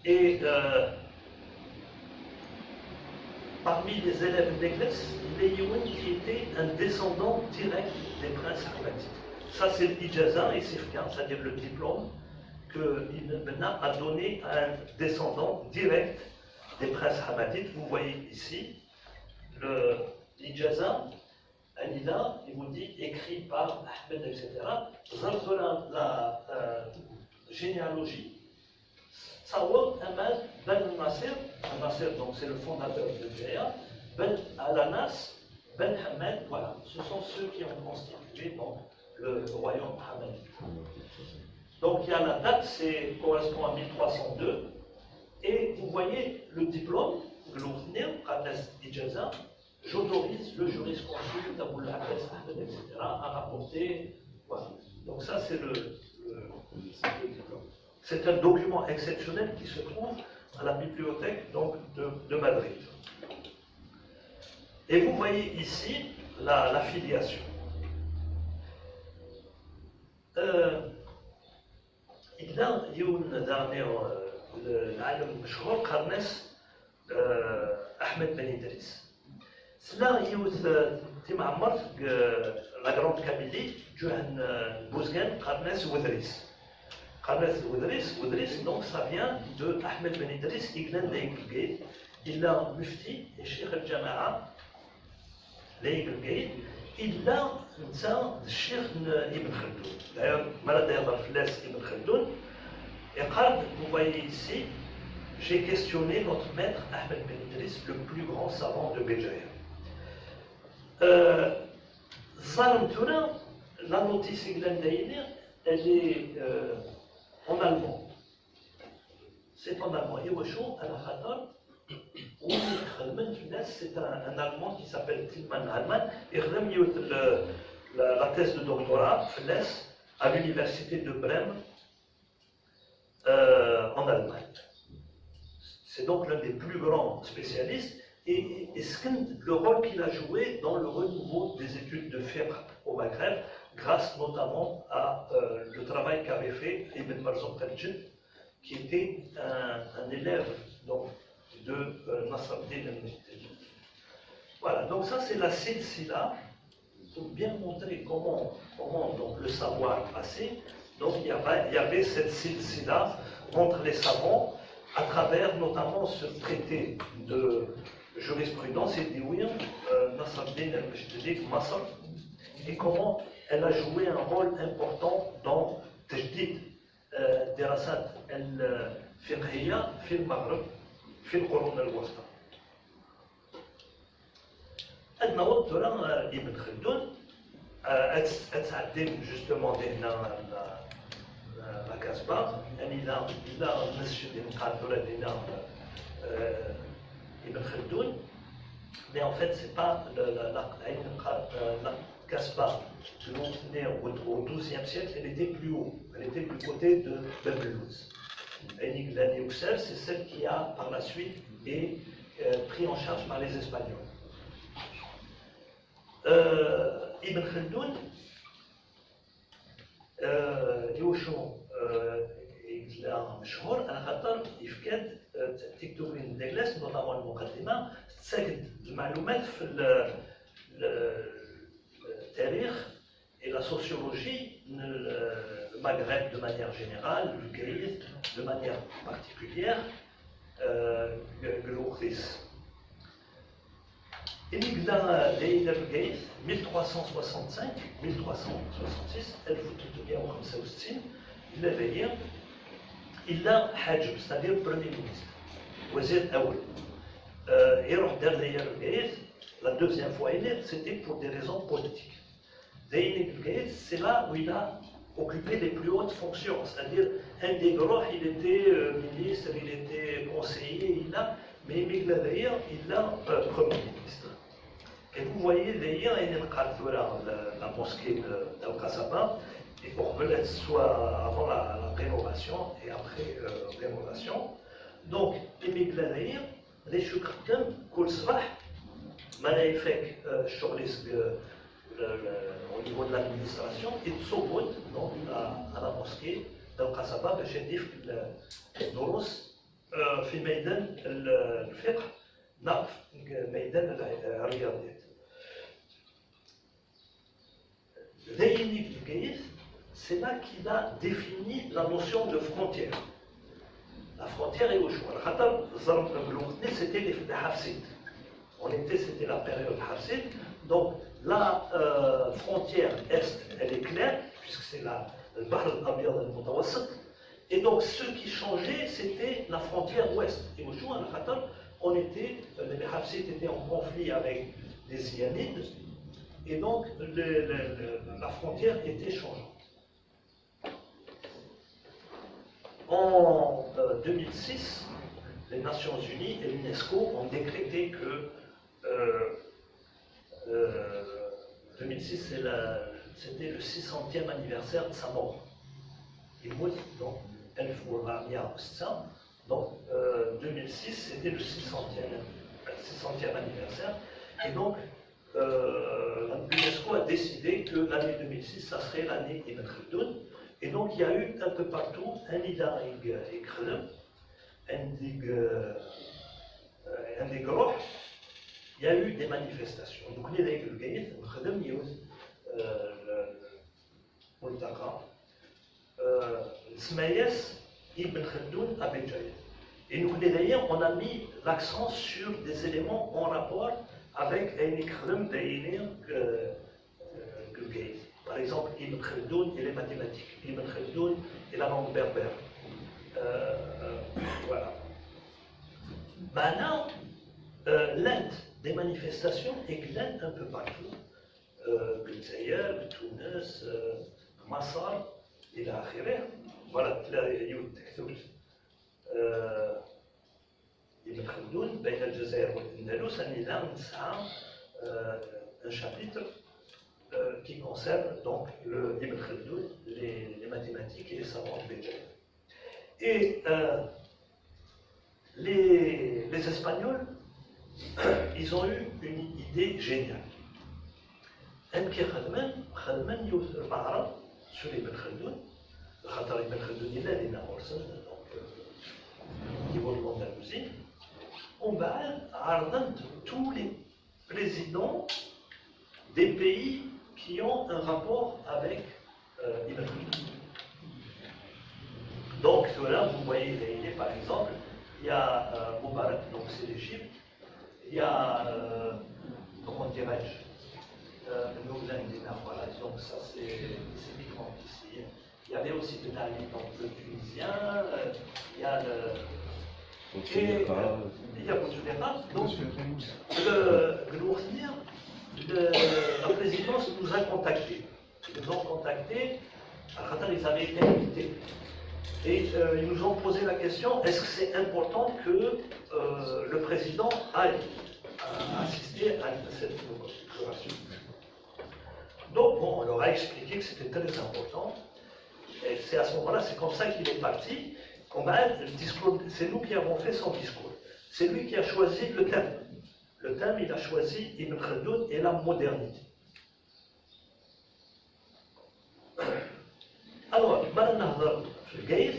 Et parmi les élèves de l'église, il y a Youn qui était un descendant direct des princes ahmadites. Ça, c'est l'Ijaza et Sifkan, c'est-à-dire le diplôme que Ibn al-Benna a donné à un descendant direct des princes hamadites. Vous voyez ici l'Ijaza, Anida, il vous dit écrit par Ahmed, etc. Zarzola, la généalogie. Sawab Ahmad Ben Nasser, donc c'est le fondateur de Bjéa, Ben Alanas, Ben Hamad, voilà, ce sont ceux qui ont constitué donc, le royaume hamadite. Donc il y a la date, correspond à 1302. Et vous voyez le diplôme, l'Oufnir, Qadas Ijaza, j'autorise le jurisconsulte Aboul Abbas Ahmed, etc., à rapporter. Voilà. Donc, ça, c'est le diplôme. C'est un document exceptionnel qui se trouve à la bibliothèque donc, de Madrid. Et vous voyez ici la filiation. Il y a une dernière. العالم المشهور قرنس احمد بن ادريس سلا يوث تيما عمرت لا غروند كابيلي جوهن بوزغان قرنس ودريس donc ça vient de Ahmed Ben Idriss Iglan Leigel il a mufti et cheikh al-Jama'a Leigel il a نتا الشيخ ابن خلدون d'ailleurs مرة يهضر فلاس ابن خلدون. Et vous voyez ici, j'ai questionné notre maître Ahmed Ben Idriss, le plus grand savant de Béjaïa. La notice elle est en allemand. C'est en allemand. C'est un allemand qui s'appelle Tilman Hallman. Et la thèse de doctorat à l'université de Brême. En Allemagne. C'est donc l'un des plus grands spécialistes et le rôle qu'il a joué dans le renouveau des études de fiqh au Maghreb, grâce notamment à le travail qu'avait fait Ibn Marzouk al-Jinn, qui était un élève donc, de Nasr al-Din al-Mujtahid. Voilà, donc ça c'est la silsila, pour bien montrer comment donc, le savoir passait. Donc il y avait cette silsila entre les savants, à travers notamment ce traité de jurisprudence et d'Iouir, Nasruddin al-Majdi Masr, et comment elle a joué un rôle important dans تجديد دراسات الفقهية في المغرب في القرون الوسطى. النوض ترى ابن خلدون أتعدم جوستومون دهنا لا كاسبا يعني لا نسجد نقاتل دهنا ابن خلدون. Mais en fait, c'est pas la Casbah que l'on tenait au XIIe siècle, elle était plus haut, elle était du côté de Bebellouz. Et la Néuxel, c'est celle qui a par la suite été prise en charge par les Espagnols. Ibn Khaldoun, يوشو إلى مشهور على خاطر يفكد تكتب لين ديغلاس نوطامون المقدمة تساعد المعلومات في التاريخ et la sociologie, le Maghreb de manière générale, le Caïd de manière particulière, Glouris. Et l'Igla d'Eïda Gaïd, 1365, 1366, elle vous tout bien comme ça aussi, il avait dit, il a Hajj, c'est-à-dire le Premier ministre, Wazir Aoul. La deuxième fois, c'était pour des raisons politiques. C'est là où il a occupé les plus hautes fonctions, c'est-à-dire un des gros, il était ministre, il était conseiller, mais d'ailleurs, il a Premier ministre. Et vous voyez d'ailleurs, il y a la mosquée d'Al-Qasaba, et pour que soit avant la rénovation et après rénovation. Donc, d'ailleurs, les choukardem, kol srah, malayfek chorlis au niveau de l'administration, et tsobot, donc à la mosquée d'Al-Qasaba, باش يضيف الدروس في ميدان الفقه، لا في ميدان الرياضيات. Zeyni Gaïs, c'est là qu'il a défini la notion de frontière. La frontière est au choix. C'était les Hafsides. C'était la période Hafside. Donc la frontière est, elle est claire, puisque c'est le Bahr al-Abyad al-Mutawassit. Et donc ce qui changeait, c'était la frontière ouest. Et au choix, les Hafsides étaient en conflit avec les Iyanides. Et donc, la frontière était changeante. En 2006, les Nations Unies et l'UNESCO ont décrété que 2006, c'était le 600e anniversaire de sa mort. Il mourut donc, donc 2006, c'était le 600e anniversaire. Et donc, l'UNESCO a décidé que l'année 2006, ça serait l'année Ibn Khaldoun. Et donc, il y a eu un peu partout un Ida et Khaldoun, un des groupes, il y a eu des manifestations. Donc, les règles gaïdes, Khaldoun News, Multaka, Smayes, Ibn Khaldoun, Abedjaïd. Et nous, d'ailleurs, on a mis l'accent sur des éléments en rapport avec Ibn Khaldoun Gaïd. Par exemple, Ibn Khaldoun et les mathématiques, Ibn Khaldoun et la langue berbère. Voilà. Maintenant, l'Inde des manifestations est l'Inde un peu partout. Gulzaïr, Tunis, Massar, et la Akhirah. Voilà, Ibn Khaldoun, بين الجزائر والأندلس, un chapitre qui concerne donc Ibn Khaldoun, les mathématiques et les savants du Béjaï. Et les Espagnols, ils ont eu une idée géniale. Emki Khalman Youth Ma'ara sur Ibn Khaldoun, Khatar Ibn Khaldoun, il a les Orson, donc au niveau de l'Andalousie. On va tous les présidents des pays qui ont un rapport avec Ibrahim. Donc là, vous voyez, par exemple, il y a Moubarak, donc c'est l'Égypte, il y a, comment dirais-je, Nouvelle Dinar, voilà, donc ça c'est typiquement ici. Il y avait aussi Ben Ali, donc le Tunisien, il y a le. Il y a Bouteflika, donc la présidence nous a contactés. Ils nous ont contactés, à Qatar, ils avaient été invités. Et ils nous ont posé la question, est-ce que c'est important que le président aille assister à cette exploration? Donc, bon, on leur a expliqué que c'était très important. Et c'est à ce moment-là, c'est comme ça qu'il est parti. C'est nous qui avons fait son discours. C'est lui qui a choisi le thème. Le thème, il a choisi Ibn Khaldoun et la modernité. Alors, ما نهضر في الكيف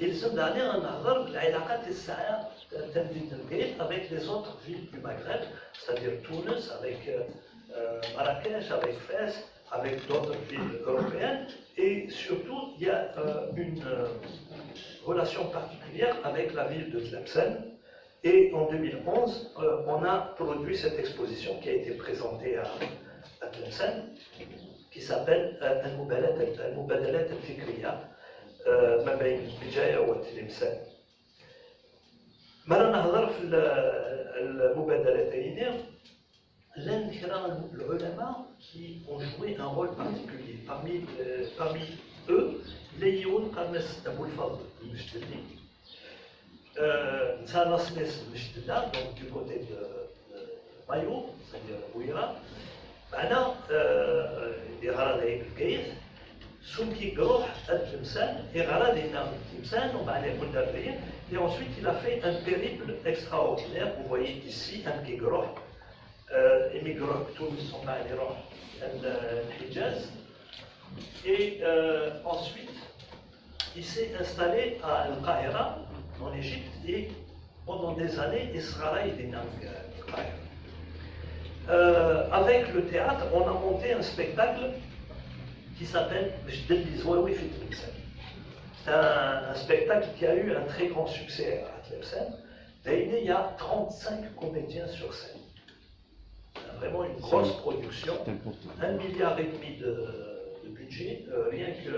يلزم علينا نهضر العلاقات الساعة تمديد الكيف avec les autres villes du Maghreb, c'est-à-dire Tunis, avec Marrakech, avec Fès, avec d'autres villes européennes, et surtout il y a une relation particulière avec la ville de Tlemcen. Et en 2011, on a produit cette exposition qui a été présentée à Tlemcen, qui s'appelle المبادلات الفكرية ما بين البجاية وتلمسان. ما نهضر في المبادلتين العلماء qui ont joué un rôle particulier. Parmi eux, Léon Qarnes Aboulfadl al-Mjteli, Nsana Snes al-Mjtela, donc du côté de Mayo, c'est-à-dire Ouira. معنا اللي غرض هيك الكيس سمكي قروح التمثال et غرض هنا التمثال ومعناه مدربين et ensuite il a fait un périple extraordinaire. Vous voyez ici un qui قروح émigrant Tunis ومعنى يروح الحجاز et ensuite il s'est installé à Al-Qahira en Égypte et pendant des années il sera là il est dans Al-Qahira. Avec le théâtre, on a monté un spectacle qui s'appelle Jdel Zouaoui fi Tlemcen. C'est un spectacle qui a eu un très grand succès à Tlemcen. Il y a 35 comédiens sur scène. C'est vraiment une grosse production. 1,5 milliard de budget, rien que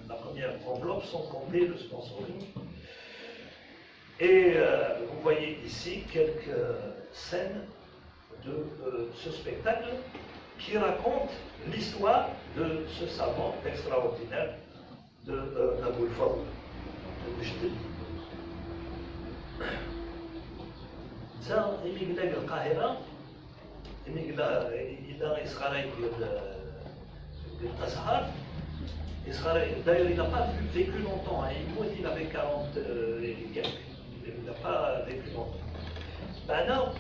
la première enveloppe sans compter le sponsoring. Et vous voyez ici quelques scènes de ce spectacle qui raconte l'histoire de ce savant extraordinaire de Aboulfadl al-Mjteli. Ça, il y a القاهرة إلى إسرائيل الأزهر. D'ailleurs, il n'a pas vécu longtemps. Il avait 40 et quelques. Il n'a pas vécu longtemps. Maintenant,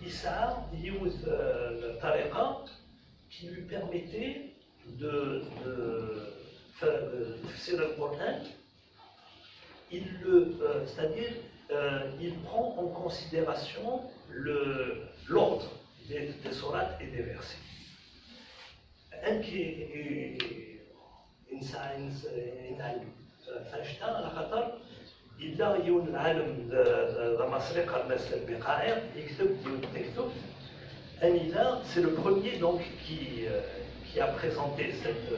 يسعى يوز الطريقة qui lui permettait de faire le Coran. C'est-à-dire, il prend en considération l'ordre des sourates et des versets. Un qui إنسان فاشتا على خاطر إلا يون العالم المصري قرناس البقاعي يكتب تكتب Anila, c'est le premier donc qui a présenté cette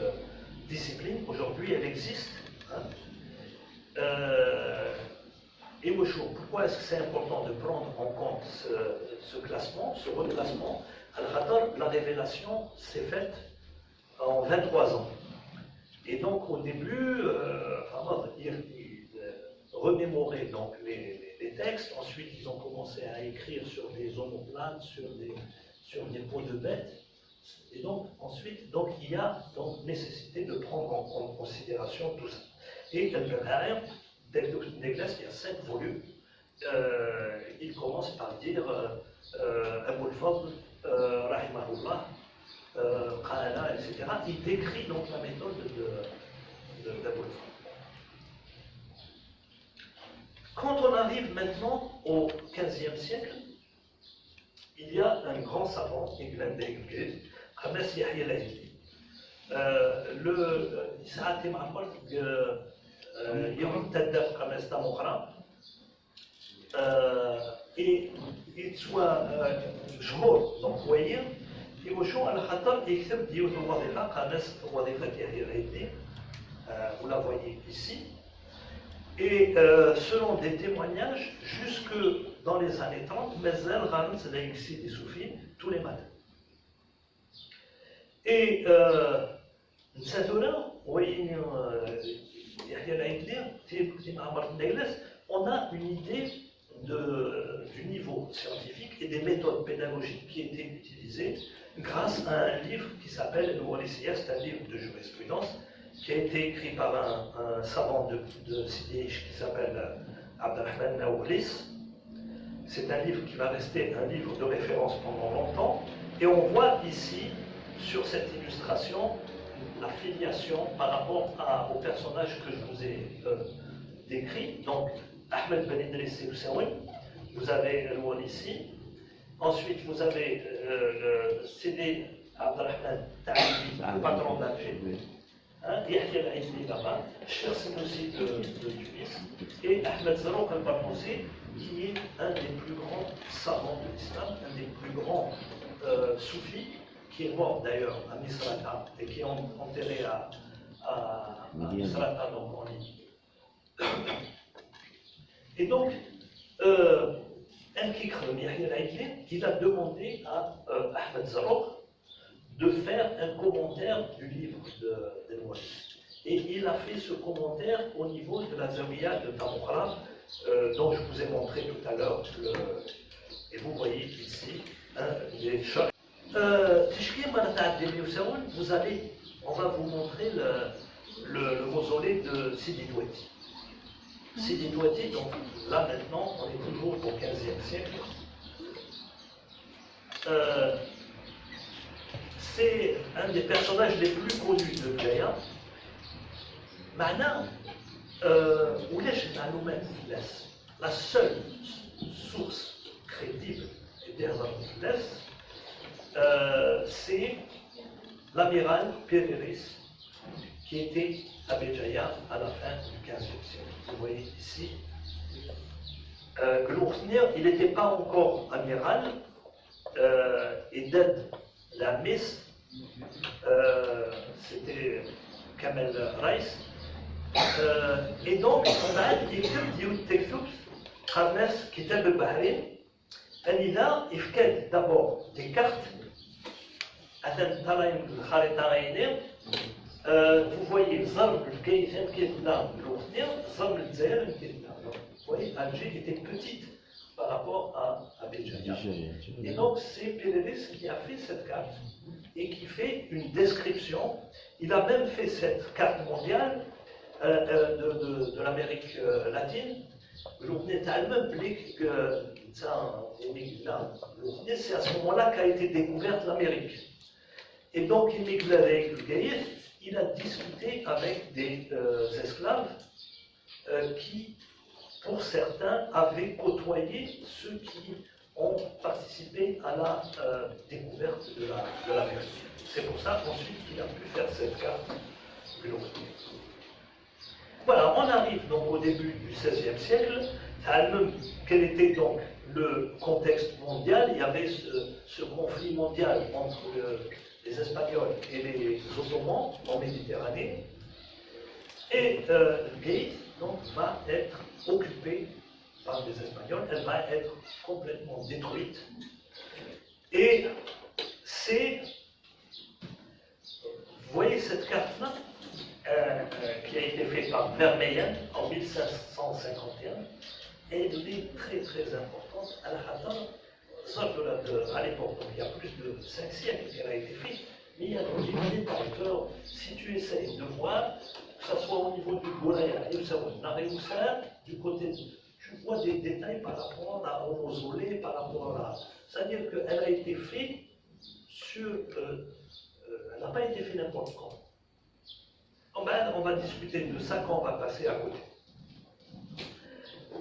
discipline. Aujourd'hui, elle existe. Hein. Et pourquoi est-ce que c'est important de prendre en compte ce classement, ce reclassement? Al-Khatar, la révélation s'est faite en 23 ans. Et donc, au début, ils remémoraient donc les textes. Ensuite, ils ont commencé à écrire sur des omoplates, sur des peaux de bêtes. Et donc, ensuite, donc, il y a donc nécessité de prendre en considération tout ça. Et Al-Baqarah, Deglas, il y a 7 volumes. Il commence par dire Aboulfadl, Rahimahullah, Qala, etc. Il décrit donc la méthode d'Aboulfadl. Quand on arrive maintenant au XVe siècle, il il y a un grand savant, Khames Yahya al-Ajli. ساعات معمر يوم تدف Khames Tamokhra et il soit شهور donc vous voyez يمشوا على خاطر يكتب ديوت الوظيفة قامس وظيفة يحيى العيدي vous la voyez ici et selon des témoignages jusque dans les années 30 مازال غانت العيكسي des soufis tous les matins et نساتونا وين يحيى العيدي في معمر النيلس on a une idée du niveau scientifique et des méthodes pédagogiques qui étaient utilisées grâce à un livre qui s'appelle Le Walisiya, c'est un livre de jurisprudence qui a été écrit par un savant de Sidish qui s'appelle Abdelrahman Naoulis. C'est un livre qui va rester un livre de référence pendant longtemps et on voit ici, sur cette illustration, la filiation par rapport au personnage que je vous ai décrit. Donc, Ahmed Ben Idriss Oussaoui, vous avez le Walisi, ensuite vous avez le Sidi Abdelrahman Taïbi, patron d'Alger, Yahya al-Aïdli là-bas, Cheikh Sinoussi de Tunis, et Ahmed Zarouk al-Barmoussi, qui est un des plus grands savants de l'islam, un des plus grands soufis, qui est mort d'ailleurs à Misrata et qui est enterré à Misrata, donc en Libye. Et donc, il a demandé à Ahmed Zarouk de faire un commentaire du livre de Wallis. Et il a fait ce commentaire au niveau de la Zawiya de Tamokhra, dont je vous ai montré tout à l'heure. Et vous voyez ici les choses. On va vous montrer le mausolée de Sidi Douati. Sidi Douati, donc là maintenant, on est toujours au XVe siècle. C'est un des personnages les plus connus de Gaya. Maintenant, la seule source crédible c'est l'amiral Péréris qui était à Béjaïa à la fin du XVe siècle. Vous voyez ici. Glournir, il n'était pas encore amiral et d'aide la Miss, c'était Kamel Reis. Et donc, on a écrit Khames Kitab al-Bahrain. Anida, il d'abord des cartes. Vous voyez, Zarb al-Kayfan Kitna, Zarb al-Zahir Kitna. Vous voyez, Alger était petite par rapport à Béjaïa. Et donc, c'est Péréris qui a fait cette carte et qui fait une description. Il a même fait cette carte mondiale de l'Amérique latine. C'est à ce moment-là qu'a été découverte l'Amérique. Et donc, il a discuté avec des esclaves qui, pour certains, avaient côtoyé ceux qui ont participé à la découverte de l'Amérique. C'est pour ça qu'ensuite il a pu faire cette carte globale. Voilà, on arrive donc au début du XVIe siècle. Quel était donc le contexte mondial? Il y avait ce conflit mondial entre les Espagnols et les Ottomans en Méditerranée. Et Gate donc, va être occupée par les Espagnols, elle va être complètement détruite. Et c'est, vous voyez cette carte-là, qui a été faite par Vermeyen en 1551, elle est très très importante à la Khatar, à l'époque, donc il y a plus de 5 siècles qu'elle a été faite, mais il y a donc des milliers par cœur. Si tu essayes de voir, que ce soit au niveau du Gouraya, du côté, tu vois des détails par rapport au mausolée, par rapport à. C'est-à-dire qu'elle a été faite sur. Elle n'a pas été faite n'importe quand. On va discuter de ça quand on va passer à côté.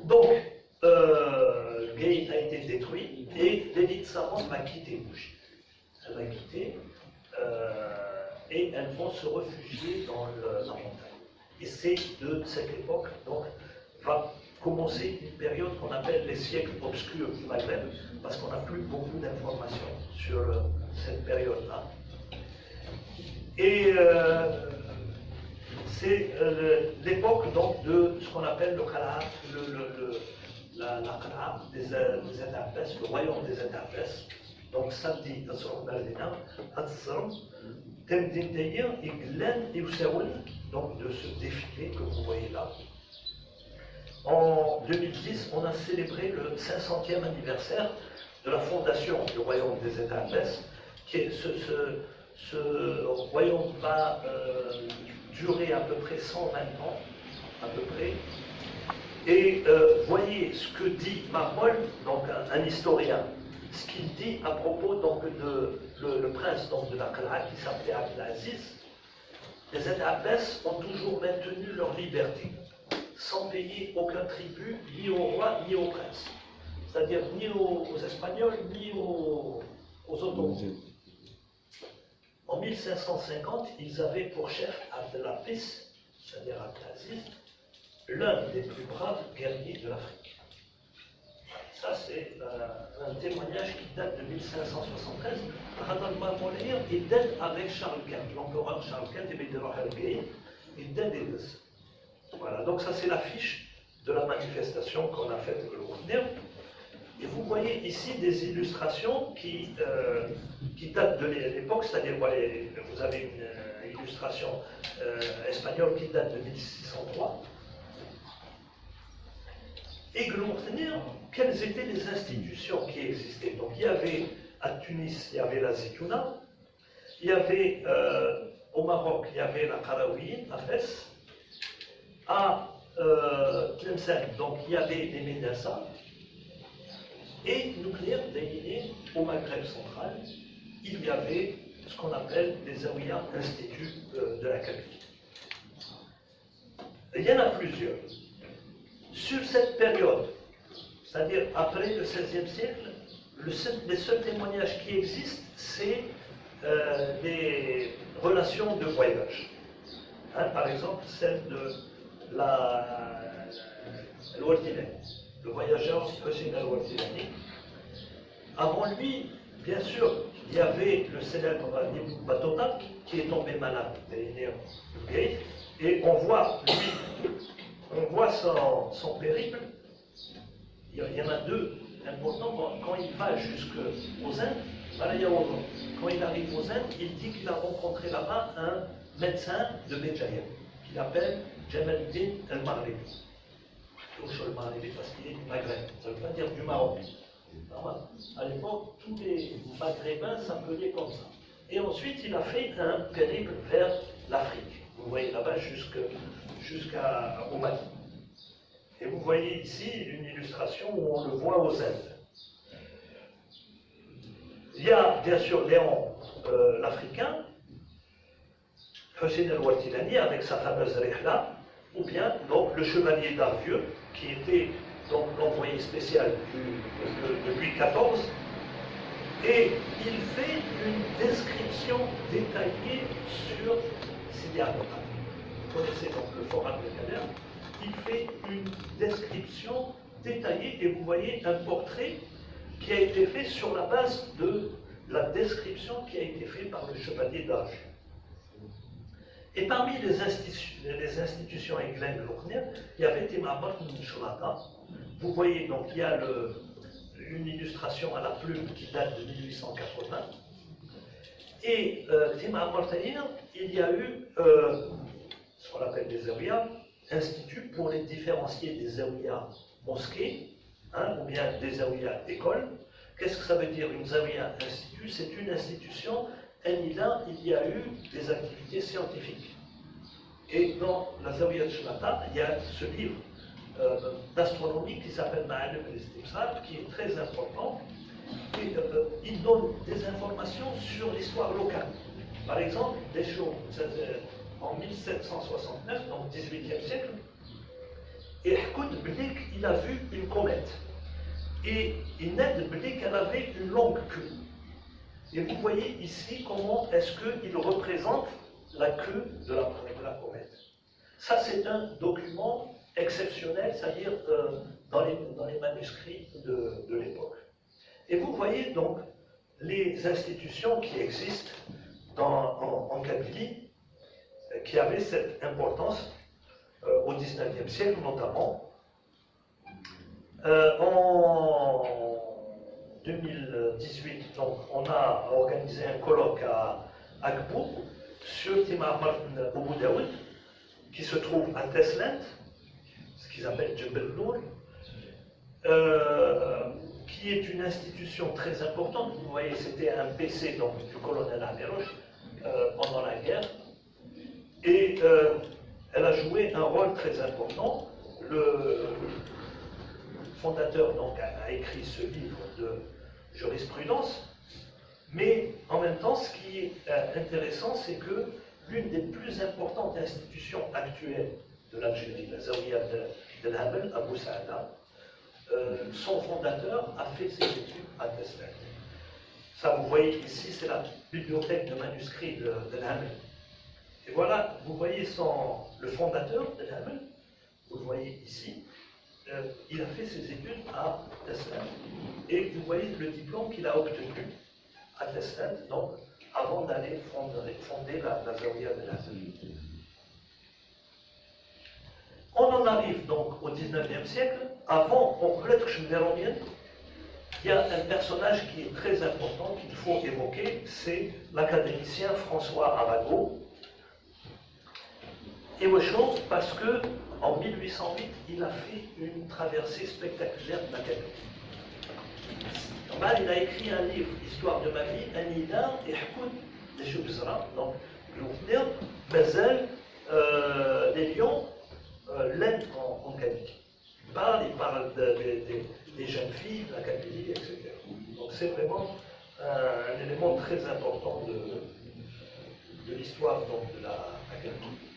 Donc, Gate a été détruit et l'élite savante va quitter Bougie. Elle va quitter et elles vont se réfugier dans la montagne. Et c'est de cette époque, donc, va commencer une période qu'on appelle les siècles obscurs du Maghreb, parce qu'on n'a plus beaucoup d'informations sur cette période-là. Et c'est l'époque donc de ce qu'on appelle le Qala'a, la Qala'a des Interpès, le royaume des Interpès. Donc samedi, donc de ce défilé que vous voyez là. En 2010, on a célébré le 500e anniversaire de la fondation du royaume des Interpès, qui est ce royaume va durer à peu près 120 ans, à peu près. Et voyez ce que dit Marmol, donc un historien, ce qu'il dit à propos donc, de le prince donc, de la Qala'a qui s'appelait Abdelaziz. Les Interpès ont toujours maintenu leur liberté, sans payer aucun tribut, ni au roi, ni au prince. C'est-à-dire ni aux Espagnols, ni aux Ottomans. En 1550, ils avaient pour chef Abdelhafiz, c'est-à-dire Abdelaziz, l'un des plus braves guerriers de l'Afrique. Ça, c'est un témoignage qui date de 1573. Il date avec Charles Quint, l'empereur Charles Quint et Bédéroh el-Gueye, il date des deux. Voilà, donc ça, c'est l'affiche de la manifestation qu'on a faite le Kourner. Et vous voyez ici des illustrations qui datent de l'époque, c'est-à-dire, vous avez une illustration espagnole qui date de 1603. Et Glourtenir, quelles étaient les institutions qui existaient? Donc il y avait à Tunis, il y avait la Zitouna, il y avait au Maroc, il y avait la Qarawiyyin à Fès, à Tlemcen, donc il y avait des médecins, et nucléaire désigné au Maghreb central, il y avait ce qu'on appelle les Zawiya Instituts de la Kabylie. Il y en a plusieurs. Sur cette période, c'est-à-dire après le XVIe siècle, les seuls témoignages qui existent, c'est des relations de voyage. Hein, par exemple, celle de l'Ouartilani, le voyageur Hussein al-Ouartilani. Avant lui, bien sûr, il y avait le célèbre Ibn Battuta qui est tombé malade des nerfs du Gate, et on voit son périple. Il y en a deux importants. Quand il va jusqu'aux Indes, quand il arrive aux Indes, il dit qu'il a rencontré là-bas un médecin de Béjaïa, qu'il appelle Jamaluddin el-Maghribi. Touche le Maghribi parce qu'il est du Maghreb, ça ne veut pas dire du Maroc. À l'époque, tous les Maghrébins s'appelaient comme ça. Et ensuite, il a fait un périple vers l'Afrique. Vous voyez là-bas jusqu'au Mali. Et vous voyez ici une illustration où on le voit aux Indes. Il y a bien sûr Léon l'Africain, Hussein al-Ouartilani avec sa fameuse Rihla, ou bien donc le chevalier d'Arvieux, qui était donc l'envoyé spécial de Louis XIV, et il fait une description détaillée sur Sidi Abdelkader. Vous connaissez donc le fort Abdelkader. Il fait une description détaillée et vous voyez un portrait qui a été fait sur la base de la description qui a été faite par le chevalier d'Arvieux. Et parmi les institutions églènes de l'Okhner, il y avait Timamat Mshlata. Vous voyez donc il y a une illustration à la plume qui date de 1880. Et Timamat il y a eu ce qu'on appelle des Zawiya, institut pour les différencier des Zawiya mosquées, ou bien des Zawiya écoles. Qu'est-ce que ça veut dire une Zawiya institut? C'est une institution. Il y a eu des activités scientifiques. Et dans la Zawiya de Shlata, il y a ce livre d'astronomie qui s'appelle Ma'alim al-Istibsar, qui est très important. Et, il donne des informations sur l'histoire locale. Par exemple, des choses en 1769, donc 18e siècle, et Hkoud Blik, il a vu une comète. et il n'a de blé qu'elle avait une longue queue. Et vous voyez ici comment est-ce qu'il représente la queue de la comète. Ça, c'est un document exceptionnel, c'est-à-dire dans les manuscrits de l'époque. Et vous voyez donc les institutions qui existent en Kabylie, qui avaient cette importance au XIXe siècle notamment. En 2018, donc, on a organisé un colloque à Gbou sur Timar Abu Daoud, qui se trouve à Teslant, ce qu'ils appellent Jebel Nour, qui est une institution très importante. Vous voyez, c'était un PC donc, du colonel Améroche pendant la guerre, et elle a joué un rôle très important. Le fondateur donc, a écrit ce livre de jurisprudence, mais en même temps, ce qui est intéressant, c'est que l'une des plus importantes institutions actuelles de l'Algérie, la Zawiya de l'Hamel, Abou Saada, son fondateur a fait ses études à Tesla. Ça, vous voyez ici, c'est la bibliothèque de manuscrits de l'Hamel. Et voilà, vous voyez le fondateur de l'Hamel, vous le voyez ici, il a fait ses études à Tesla. Et vous voyez le diplôme qu'il a obtenu à Tesla, donc avant d'aller fonder la Zawiya de l'Hamel. On en arrive donc au XIXe siècle. Avant, peut-être que je me dérange, il y a un personnage qui est très important qu'il faut évoquer, c'est l'académicien François Arago. Et Wachon, parce qu'en 1808, il a fait une traversée spectaculaire de la Kabylie. Il a écrit un livre, Histoire de ma vie, Anida et Hakoud de Choubzra, donc Glouvenir, Basel, les lions, l'aide en Kabylie. Il parle des jeunes filles, de la Kabylie, etc. Donc c'est vraiment un élément très important de l'histoire de la Kabylie.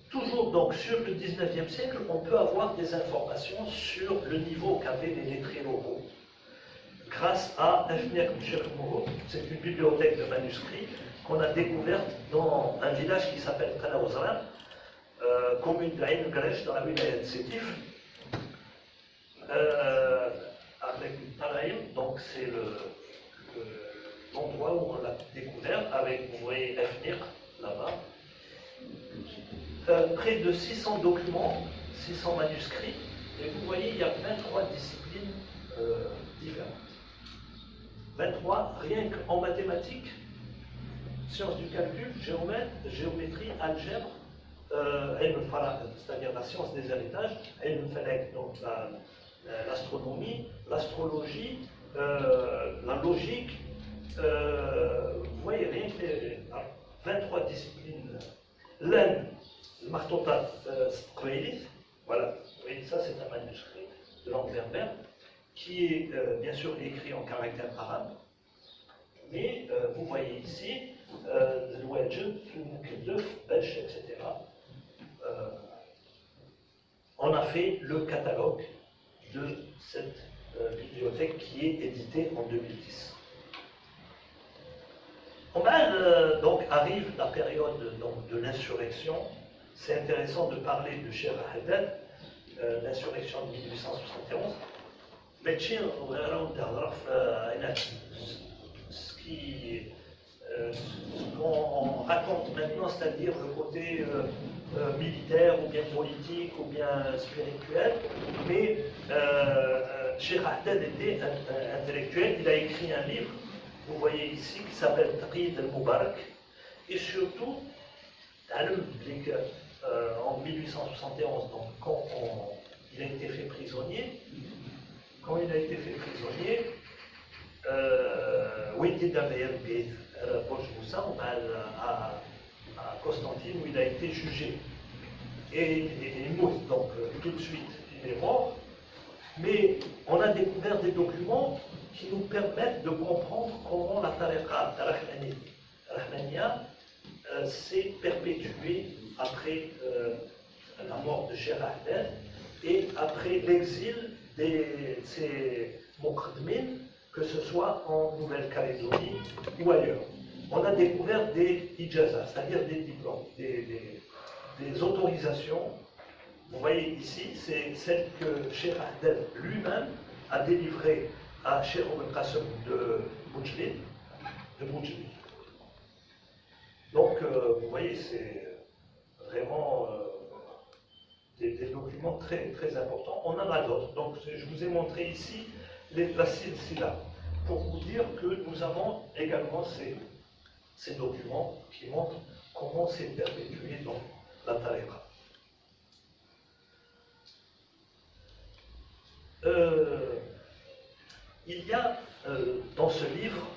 Toujours donc sur le 19e siècle, on peut avoir des informations sur le niveau qu'avaient les lettrés locaux grâce à Afniak Mouhou. C'est une bibliothèque de manuscrits qu'on a découverte dans un village qui s'appelle Kanaouzran, commune d'Aïn Grèche dans la wilaya de Sétif, avec une Taraïm, donc c'est l'endroit où on l'a découvert, avec, vous voyez, Afniak là-bas. Près de 600 documents, 600 manuscrits, et vous voyez, il y a 23 disciplines différentes. 23, rien qu'en mathématiques, sciences du calcul, géométrie, algèbre, c'est-à-dire la science des héritages, donc l'astronomie, l'astrologie, la logique, vous voyez, rien que 23 disciplines. L'Inde, le Martotat Sqwaylith, voilà, vous voyez, ça c'est un manuscrit de langue berbère qui est bien sûr écrit en caractère arabe, mais vous voyez ici, le Wajid, le Belch, etc. On a fait le catalogue de cette bibliothèque qui est éditée en 2010. Donc arrive la période donc, de l'insurrection. C'est intéressant de parler de Cheikh Haddad, l'insurrection de 1871. Mais ce qu'on raconte maintenant, c'est-à-dire le côté militaire ou bien politique ou bien spirituel, mais Cheikh Haddad était intellectuel, il a écrit un livre, vous voyez ici, qui s'appelle Taqid al-Mubarak, et surtout, en 1871, donc quand il a été fait prisonnier, à Constantine, où il a été jugé. Et il mourut, donc tout de suite, il est mort. Mais on a découvert des documents qui nous permettent de comprendre comment la tariqa al-Rahmaniya s'est perpétuée après la mort de Cheikh Haddad. et après l'exil de ces Mokhdmin, que ce soit en Nouvelle-Calédonie ou ailleurs. On a découvert des ijazas, c'est-à-dire des diplômes, des autorisations. Vous voyez ici, c'est celle que Cheikh Ahdel lui-même a délivrée à Cheikh Ibn Qasim de Boujlid. Donc, vous voyez, c'est vraiment des documents très, très importants. On en a d'autres. Donc, je vous ai montré ici la silsila, pour vous dire que nous avons également ces documents qui montrent comment c'est perpétué dans la tariqa. Il y a dans ce livre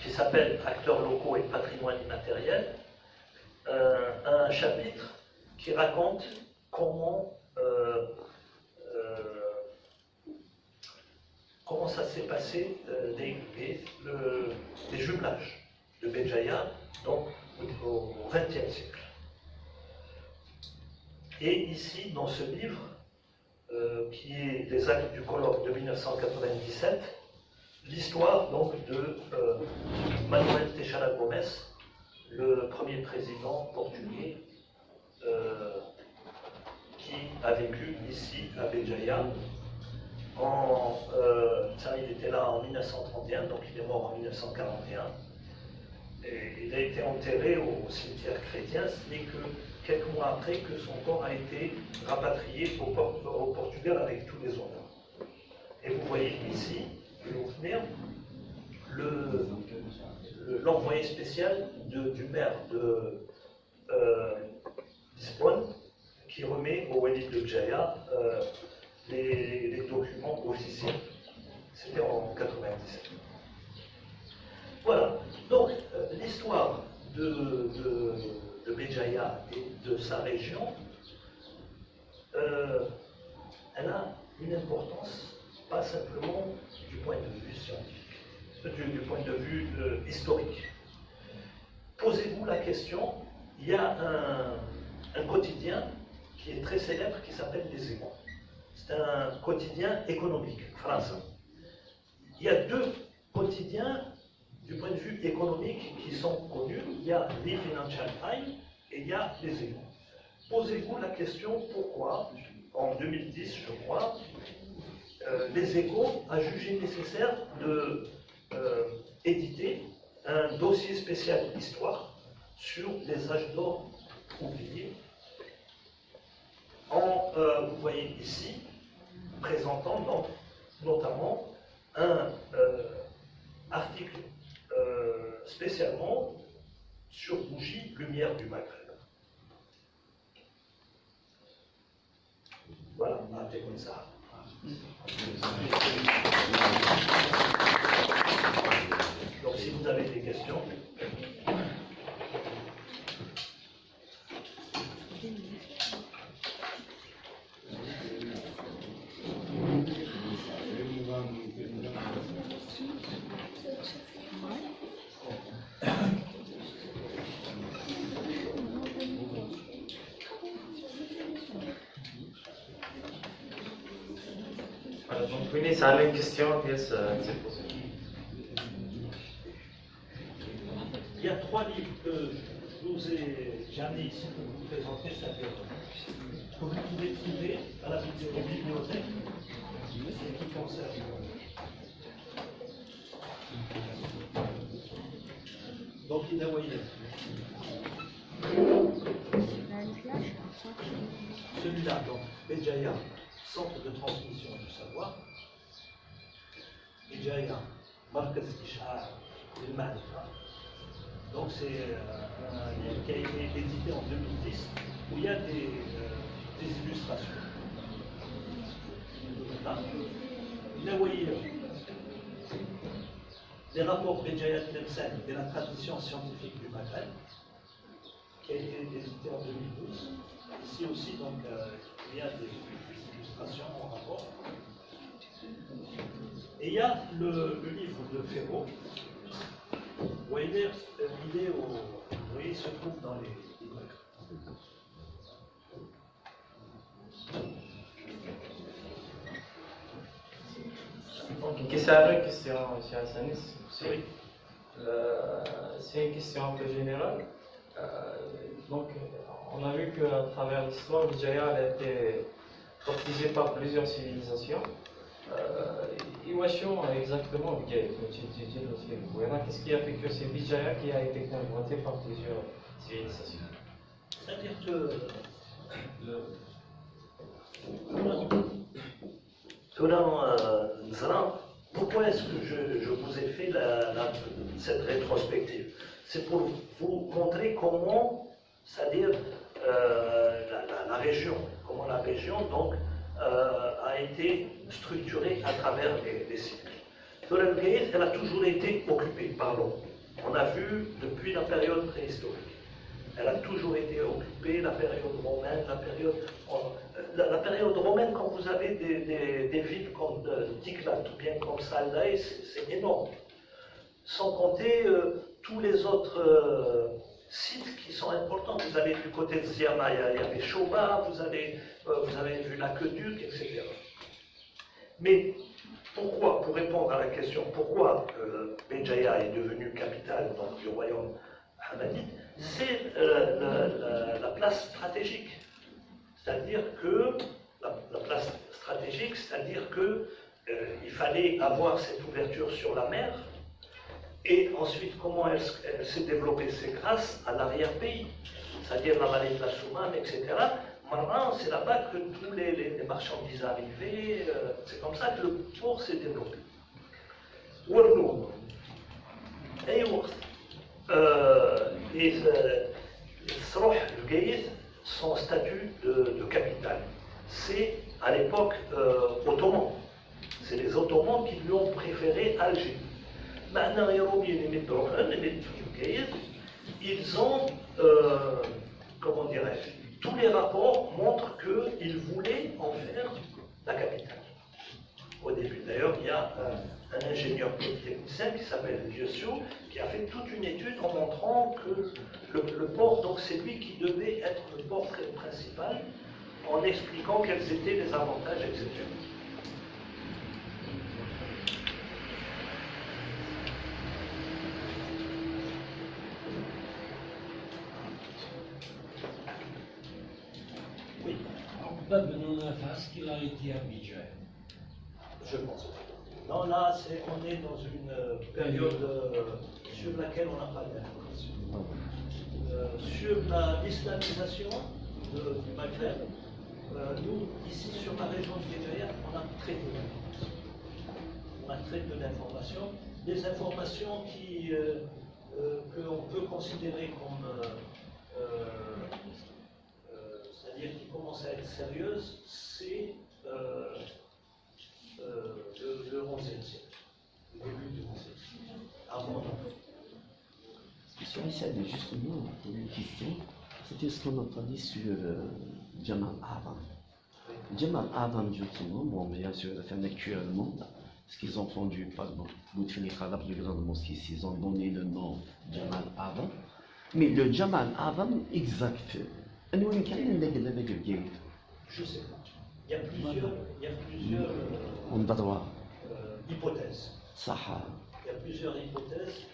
qui s'appelle Acteurs locaux et patrimoine immatériel un chapitre qui raconte comment ça s'est passé les jumelages de Béjaïa donc au XXe siècle. Et ici, dans ce livre, qui est Les actes du colloque de 1997, l'histoire donc de Manuel Teixeira Gomes, le premier président portugais qui a vécu ici à Béjaïa. Il était là en 1931, donc il est mort en 1941. Et il a été enterré au cimetière chrétien, ce n'est que quelques mois après que son corps a été rapatrié au Portugal avec tous les honneurs. Et vous voyez ici, je vais vous venir, l'envoyé spécial du maire de Lisbonne qui remet au Walid de Béjaïa les documents officiels. C'était en 97. Voilà. Donc, l'histoire de Béjaïa et de sa région, elle a une importance, pas simplement du point de vue scientifique, du point de vue historique. Posez-vous la question, il y a un quotidien qui est très célèbre qui s'appelle Les Échos. C'est un quotidien économique français. Il y a deux quotidiens du point de vue économique qui sont connus. Il y a les Financial Times et il y a Les Échos. Posez-vous la question pourquoi, en 2010, je crois, Les Échos a jugé nécessaire de éditer un dossier spécial histoire sur les âges d'or oubliés. Vous voyez ici, présentant donc, notamment un article spécialement sur bougies lumière du Maghreb. Voilà, c'est comme ça. Donc si vous avez des questions. Voilà, donc Winnie, ça a une question, yes, c'est possible. Il y a trois livres que je vous ai amenés ici pour vous présenter, c'est-à-dire que vous pouvez trouver à la bibliothèque et qui concernent. Donc il a envoyé celui-là, donc Béjaïa, centre de transmission du savoir. Béjaïa, Markaz Ish'ar al-Ma'rifa. Donc c'est un livre qui a été édité en 2010 où il y a des illustrations. Il a envoyé les rapports Béjaïa Tlemcen et la tradition scientifique du Maghreb, qui a été édité en 2012. Ici aussi, donc, il y a des illustrations en rapport. Et il y a le livre de Ferro, où il se trouve dans les immeubles. une question, M. Hassanis. Oui. C'est une question un peu générale. Donc, on a vu qu'à travers l'histoire, Bijaya a été baptisé par plusieurs civilisations. Iwasho exactement, qu'est-ce qui a fait que c'est Bijaya qui a été convoité par plusieurs civilisations? C'est-à-dire que pourquoi est-ce que je vous ai fait cette rétrospective? C'est pour vous montrer comment, c'est-à-dire la région, comment la région donc a été structurée à travers les siècles. Torel Gaïs, elle a toujours été occupée par l'eau. On a vu depuis la période préhistorique. Elle a toujours été occupée, la période romaine, la période romaine, quand vous avez des villes comme Tiklat ou bien comme Saldaï, c'est énorme. Sans compter tous les autres sites qui sont importants. Vous avez du côté de Ziyama, il y avait Shoba, vous avez vu l'Aqueduc, etc. Mais pourquoi, pour répondre à la question, pourquoi Béjaïa est devenue capitale donc, du royaume hamadite, c'est la place stratégique. C'est-à-dire que, la place stratégique, c'est-à-dire que il fallait avoir cette ouverture sur la mer, et ensuite, comment elle s'est développée? C'est grâce à l'arrière-pays, c'est-à-dire la vallée de la Soumane, etc. Maintenant, c'est là-bas que tous les marchandises arrivaient, c'est comme ça que le port s'est développé. Warlour. Et Sroh el-Gaïs, son statut de capitale, c'est à l'époque ottoman. C'est les Ottomans qui lui ont préféré Alger. Maintenant, ils ont, comment dirais-je, tous les rapports montrent qu'ils voulaient en faire la capitale. Au début, d'ailleurs, il y a un ingénieur polytechnicien qui s'appelle Diosio, qui a fait toute une étude en montrant que le port, donc c'est lui qui devait être le port principal, en expliquant quels étaient les avantages, etc. Oui. Est-ce qu'il a été habitué? Je pense. Non, là, on est dans une période sur laquelle on n'a pas d'informations. Sur l'islamisation du Maghreb, nous, ici, sur la région de Guédiaïa, on a très peu d'informations. On a très peu d'informations. Des informations qu'on peut considérer comme c'est-à-dire qui commencent à être sérieuses, c'est le XIe siècle, le début du XIe siècle, avant notre. Sur les justement, une question, c'était ce qu'on entendait sur Jamal Avam. Jamal Avam, justement, bon, bien sûr, actuellement, ce qu'ils ont fondu par Boutfili Khalab, les grandes mosquées, ils ont donné le nom Jamal Avam. Mais le Jamal Avam exact, Je ne sais pas. Il y a plusieurs hypothèses. Il y a plusieurs hypothèses,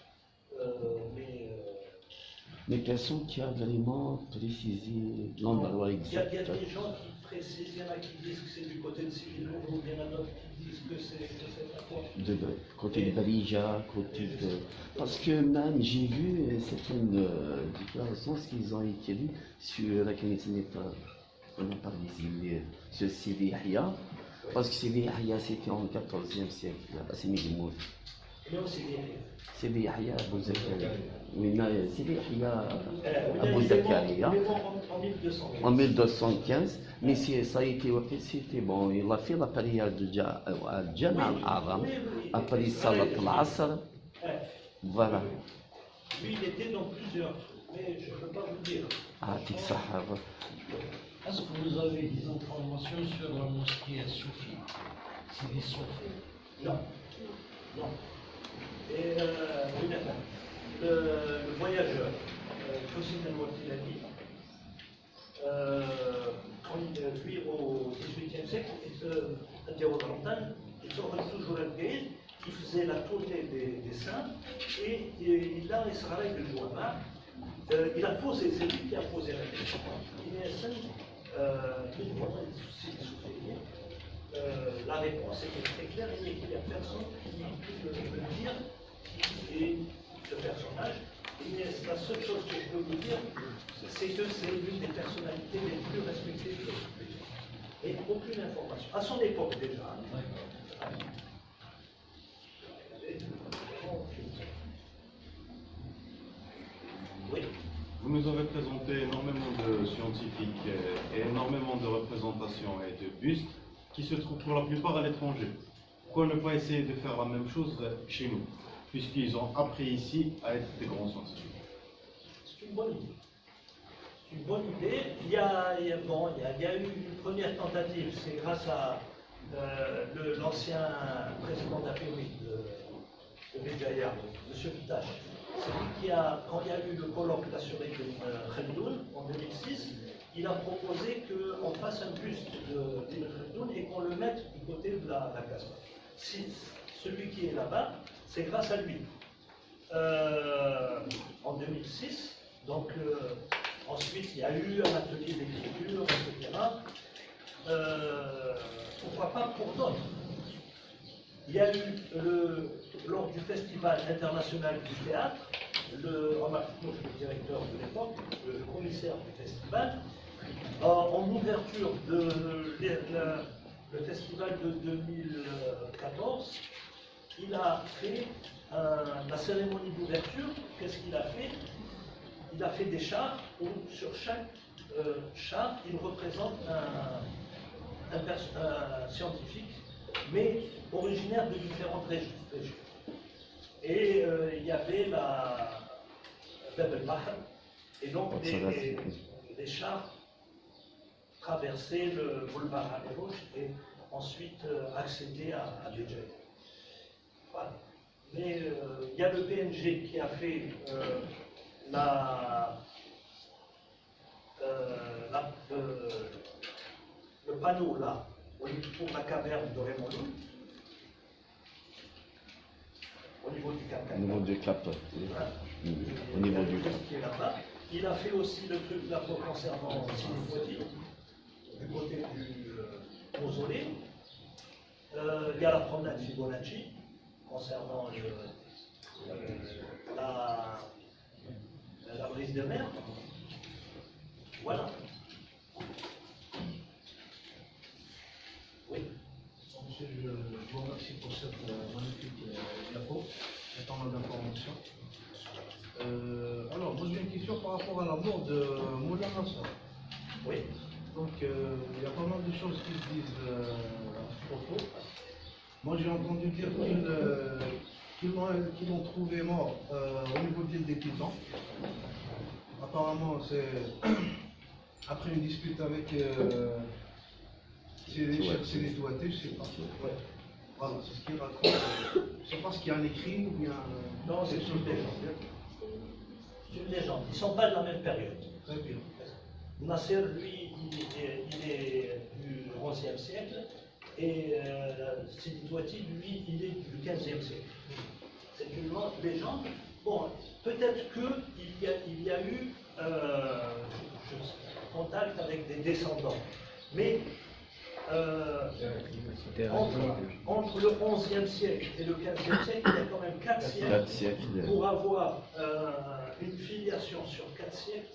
mais personne qui a vraiment précisé l'endroit exact. Il y a des gens qui précisent, il y en a qui disent que c'est du côté de Sibilour, ou il y en a d'autres qui disent que c'est à quoi. Côté de Barija, côté de... Parce que même j'ai vu certaines déclarations qu'ils ont écrites sur la communauté, on a parlé ici, sur Sidi Yahya, parce que Sidi Yahya c'était en 14e siècle, à Sémigmout. Sidi Yahya Abou Zakaria. Oui, Sidi Yahya Abou Zakaria. En 1215, mais ça a été c'était bon, il a fait la période de Jamal Aram, après Salat al-Asr. Voilà. Lui, il était dans plusieurs, mais je ne peux pas vous dire. Est-ce que vous avez des informations sur la mosquée Soufi? C'est des Soufis? Non. Non. Et le voyageur, Tosin al-Watilani, lui, au XVIIIe siècle, il se interroge il sort toujours al-Gaïd, faisait la tournée des saints et il a Israël de Jouama. Il a posé, c'est lui qui a posé la question. La réponse était très claire, il n'y a personne qui peut me dire qui est ce personnage. Et la seule chose que je peux vous dire, c'est que c'est l'une des personnalités les plus respectées de notre pays. Et aucune information. À son époque déjà. Oui. Vous nous avez présenté énormément de scientifiques et énormément de représentations et de bustes qui se trouvent pour la plupart à l'étranger. Pourquoi ne pas essayer de faire la même chose chez nous, puisqu'ils ont appris ici à être des grands scientifiques? C'est une bonne idée. C'est une bonne idée. Il y a eu une première tentative, c'est grâce à l'ancien président de la République de Béjaïa, M. Pitache. C'est lui qui a, quand il y a eu le colloque d'assuré de Khaldun en 2006, il a proposé qu'on fasse un buste de Khaldun et qu'on le mette du côté de la Casbah. Si celui qui est là-bas, c'est grâce à lui. En 2006, donc ensuite il y a eu un atelier d'écriture, etc. Pourquoi pas pour d'autres? Il y a eu, lors du Festival international du théâtre, Omar Fouch, le directeur de l'époque, le commissaire du festival, en ouverture le festival de 2014, il a fait la cérémonie d'ouverture. Qu'est-ce qu'il a fait? Il a fait des chars où sur chaque char, il représente un scientifique, mais originaire de différentes régions. Et il y avait la Bab el-Bahr, et donc des chars traversaient le boulevard Rouge et ensuite accédaient à Béjaïa. Voilà. Mais il y a le PNG qui a fait le panneau là, pour la caverne de Raymond Loul, au niveau du Cap. Au niveau du Cap. Voilà. Au niveau du Cap. Qui est là-bas. Il a fait aussi le truc là concernant Sidi du côté du mausolée. Il y a la promenade Fibonacci concernant la brise de mer. Voilà. Oui. Monsieur, je vous remercie pour cette magnifique diapo, et tant d'informations. Alors, moi j'ai une question par rapport à la mort de Moulin Nasser. Oui. Donc, il y a pas mal de choses qui se disent à ce propos. Moi j'ai entendu dire qu'ils l'ont trouvé mort au niveau de l'île des Pitons. Apparemment, c'est après une dispute avec c'est les Touatés, je sais pas. Ouais. Voilà, c'est ce qu'il raconte. Je sais pas ce qu'il y a en écrit ou bien. Non, c'est une légende. C'est une légende. Ils ne sont pas de la même période. Très bien. Nasser, lui, il est du XIe siècle et Sidi Touati, lui, il est du XVe siècle. C'est une légende. Bon, peut-être qu'il y a eu contact avec des descendants, mais entre le XIe siècle et le XVe siècle, il y a quand même 4 siècles pour avoir une filiation sur 4 siècles.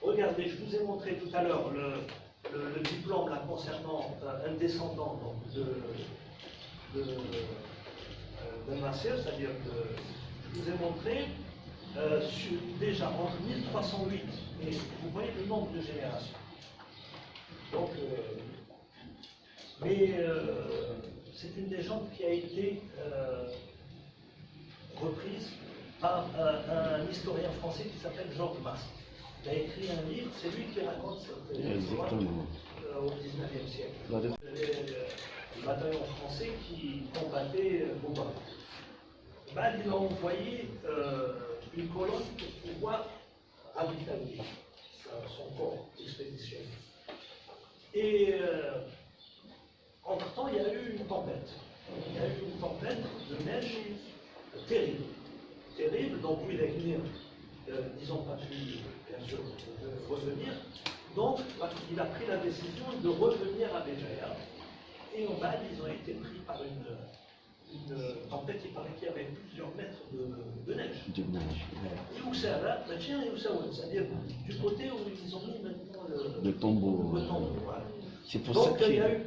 Regardez, je vous ai montré tout à l'heure le diplôme là, concernant un descendant donc, de Nasser, c'est-à-dire que je vous ai montré déjà entre 1308 et vous voyez le nombre de générations. Donc, c'est une légende qui a été reprise par un historien français qui s'appelle Georges Mast. Il a écrit un livre, c'est lui qui raconte cette histoire au XIXe siècle. Le bataillon français qui combattait Bouba. Il a envoyé une colonne pour pouvoir ravitailler son corps expéditionnaire. Et entre-temps, il y a eu une tempête. Il y a eu une tempête de neige terrible. Terrible, donc oui, les Guinéens, ils n'ont pas pu, bien sûr, revenir. Donc, il a pris la décision de revenir à Béjaïa. Et au bal, ils ont été pris par une tempête, il paraît qu'il y avait plusieurs mètres de neige. De neige. Et où ça va, c'est-à-dire du côté où ils ont mis maintenant Le tombeau. le tombeau, voilà. C'est pour ça Donc qu'il il y a eu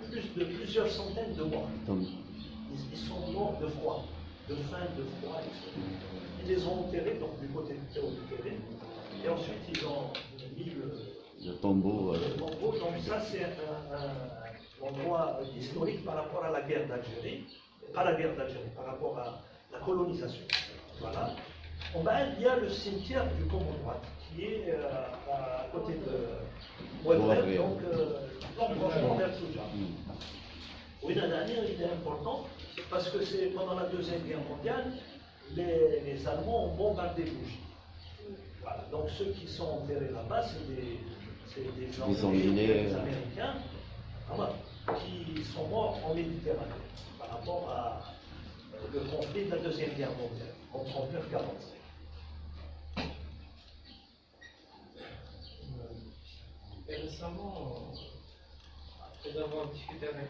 plusieurs centaines de morts. Tom- Ils sont morts de froid, de faim, de froid, etc. Ils les ont enterrés, donc du côté du terrain, et ensuite ils ont mis le tombeau. le tombeau. Donc ça c'est un endroit historique par rapport à la guerre d'Algérie, pas la guerre d'Algérie, par rapport à la colonisation. Voilà. En bas, il y a le cimetière du Congo droite, qui est à côté de Ouadrel, donc l'embranchement vers Souja. Oui, la dernière, il est important, parce que c'est pendant la Deuxième Guerre mondiale, les Allemands ont bombardé Bougie. Voilà. Donc ceux qui sont enterrés là-bas, c'est des Anglais, des Américains, voilà, qui sont morts en Méditerranée par rapport à le conflit de la Deuxième Guerre mondiale, en 39-45. Et récemment, après avoir discuté avec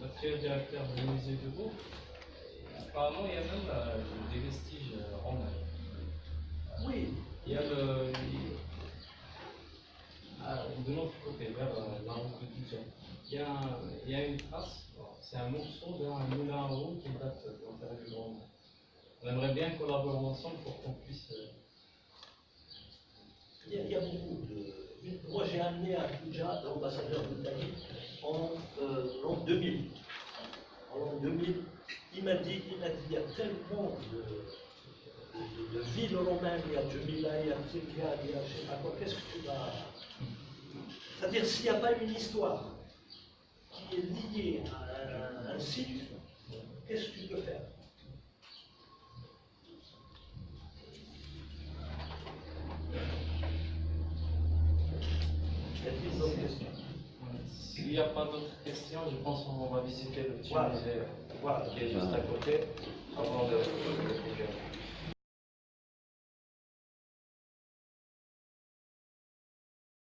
l'actuel directeur du musée de Bourg, apparemment il y a même des vestiges romains. Oui. Il y a de l'autre côté, vers la route de Dijon, il y a une trace, c'est un morceau d'un moulin à eau qui date de l'intérieur du Grand. On aimerait bien collaborer ensemble pour qu'on puisse. Il y a beaucoup de. Moi, j'ai amené à Fouja l'ambassadeur d'Italie en l'an 2000. En l'an 2000, il m'a dit, il y a tellement de villes romaines, il y a Jumila, il y a Tibia, il y a je ne sais pas quoi, qu'est-ce que tu vas. C'est-à-dire, s'il n'y a pas une histoire qui est liée à un site, qu'est-ce que tu peux faire? Y a-t-il d'autres questions? S'il n'y a pas d'autres questions, je pense qu'on va visiter le petit Voilà. musée Voilà. qui est juste à côté avant de bouger.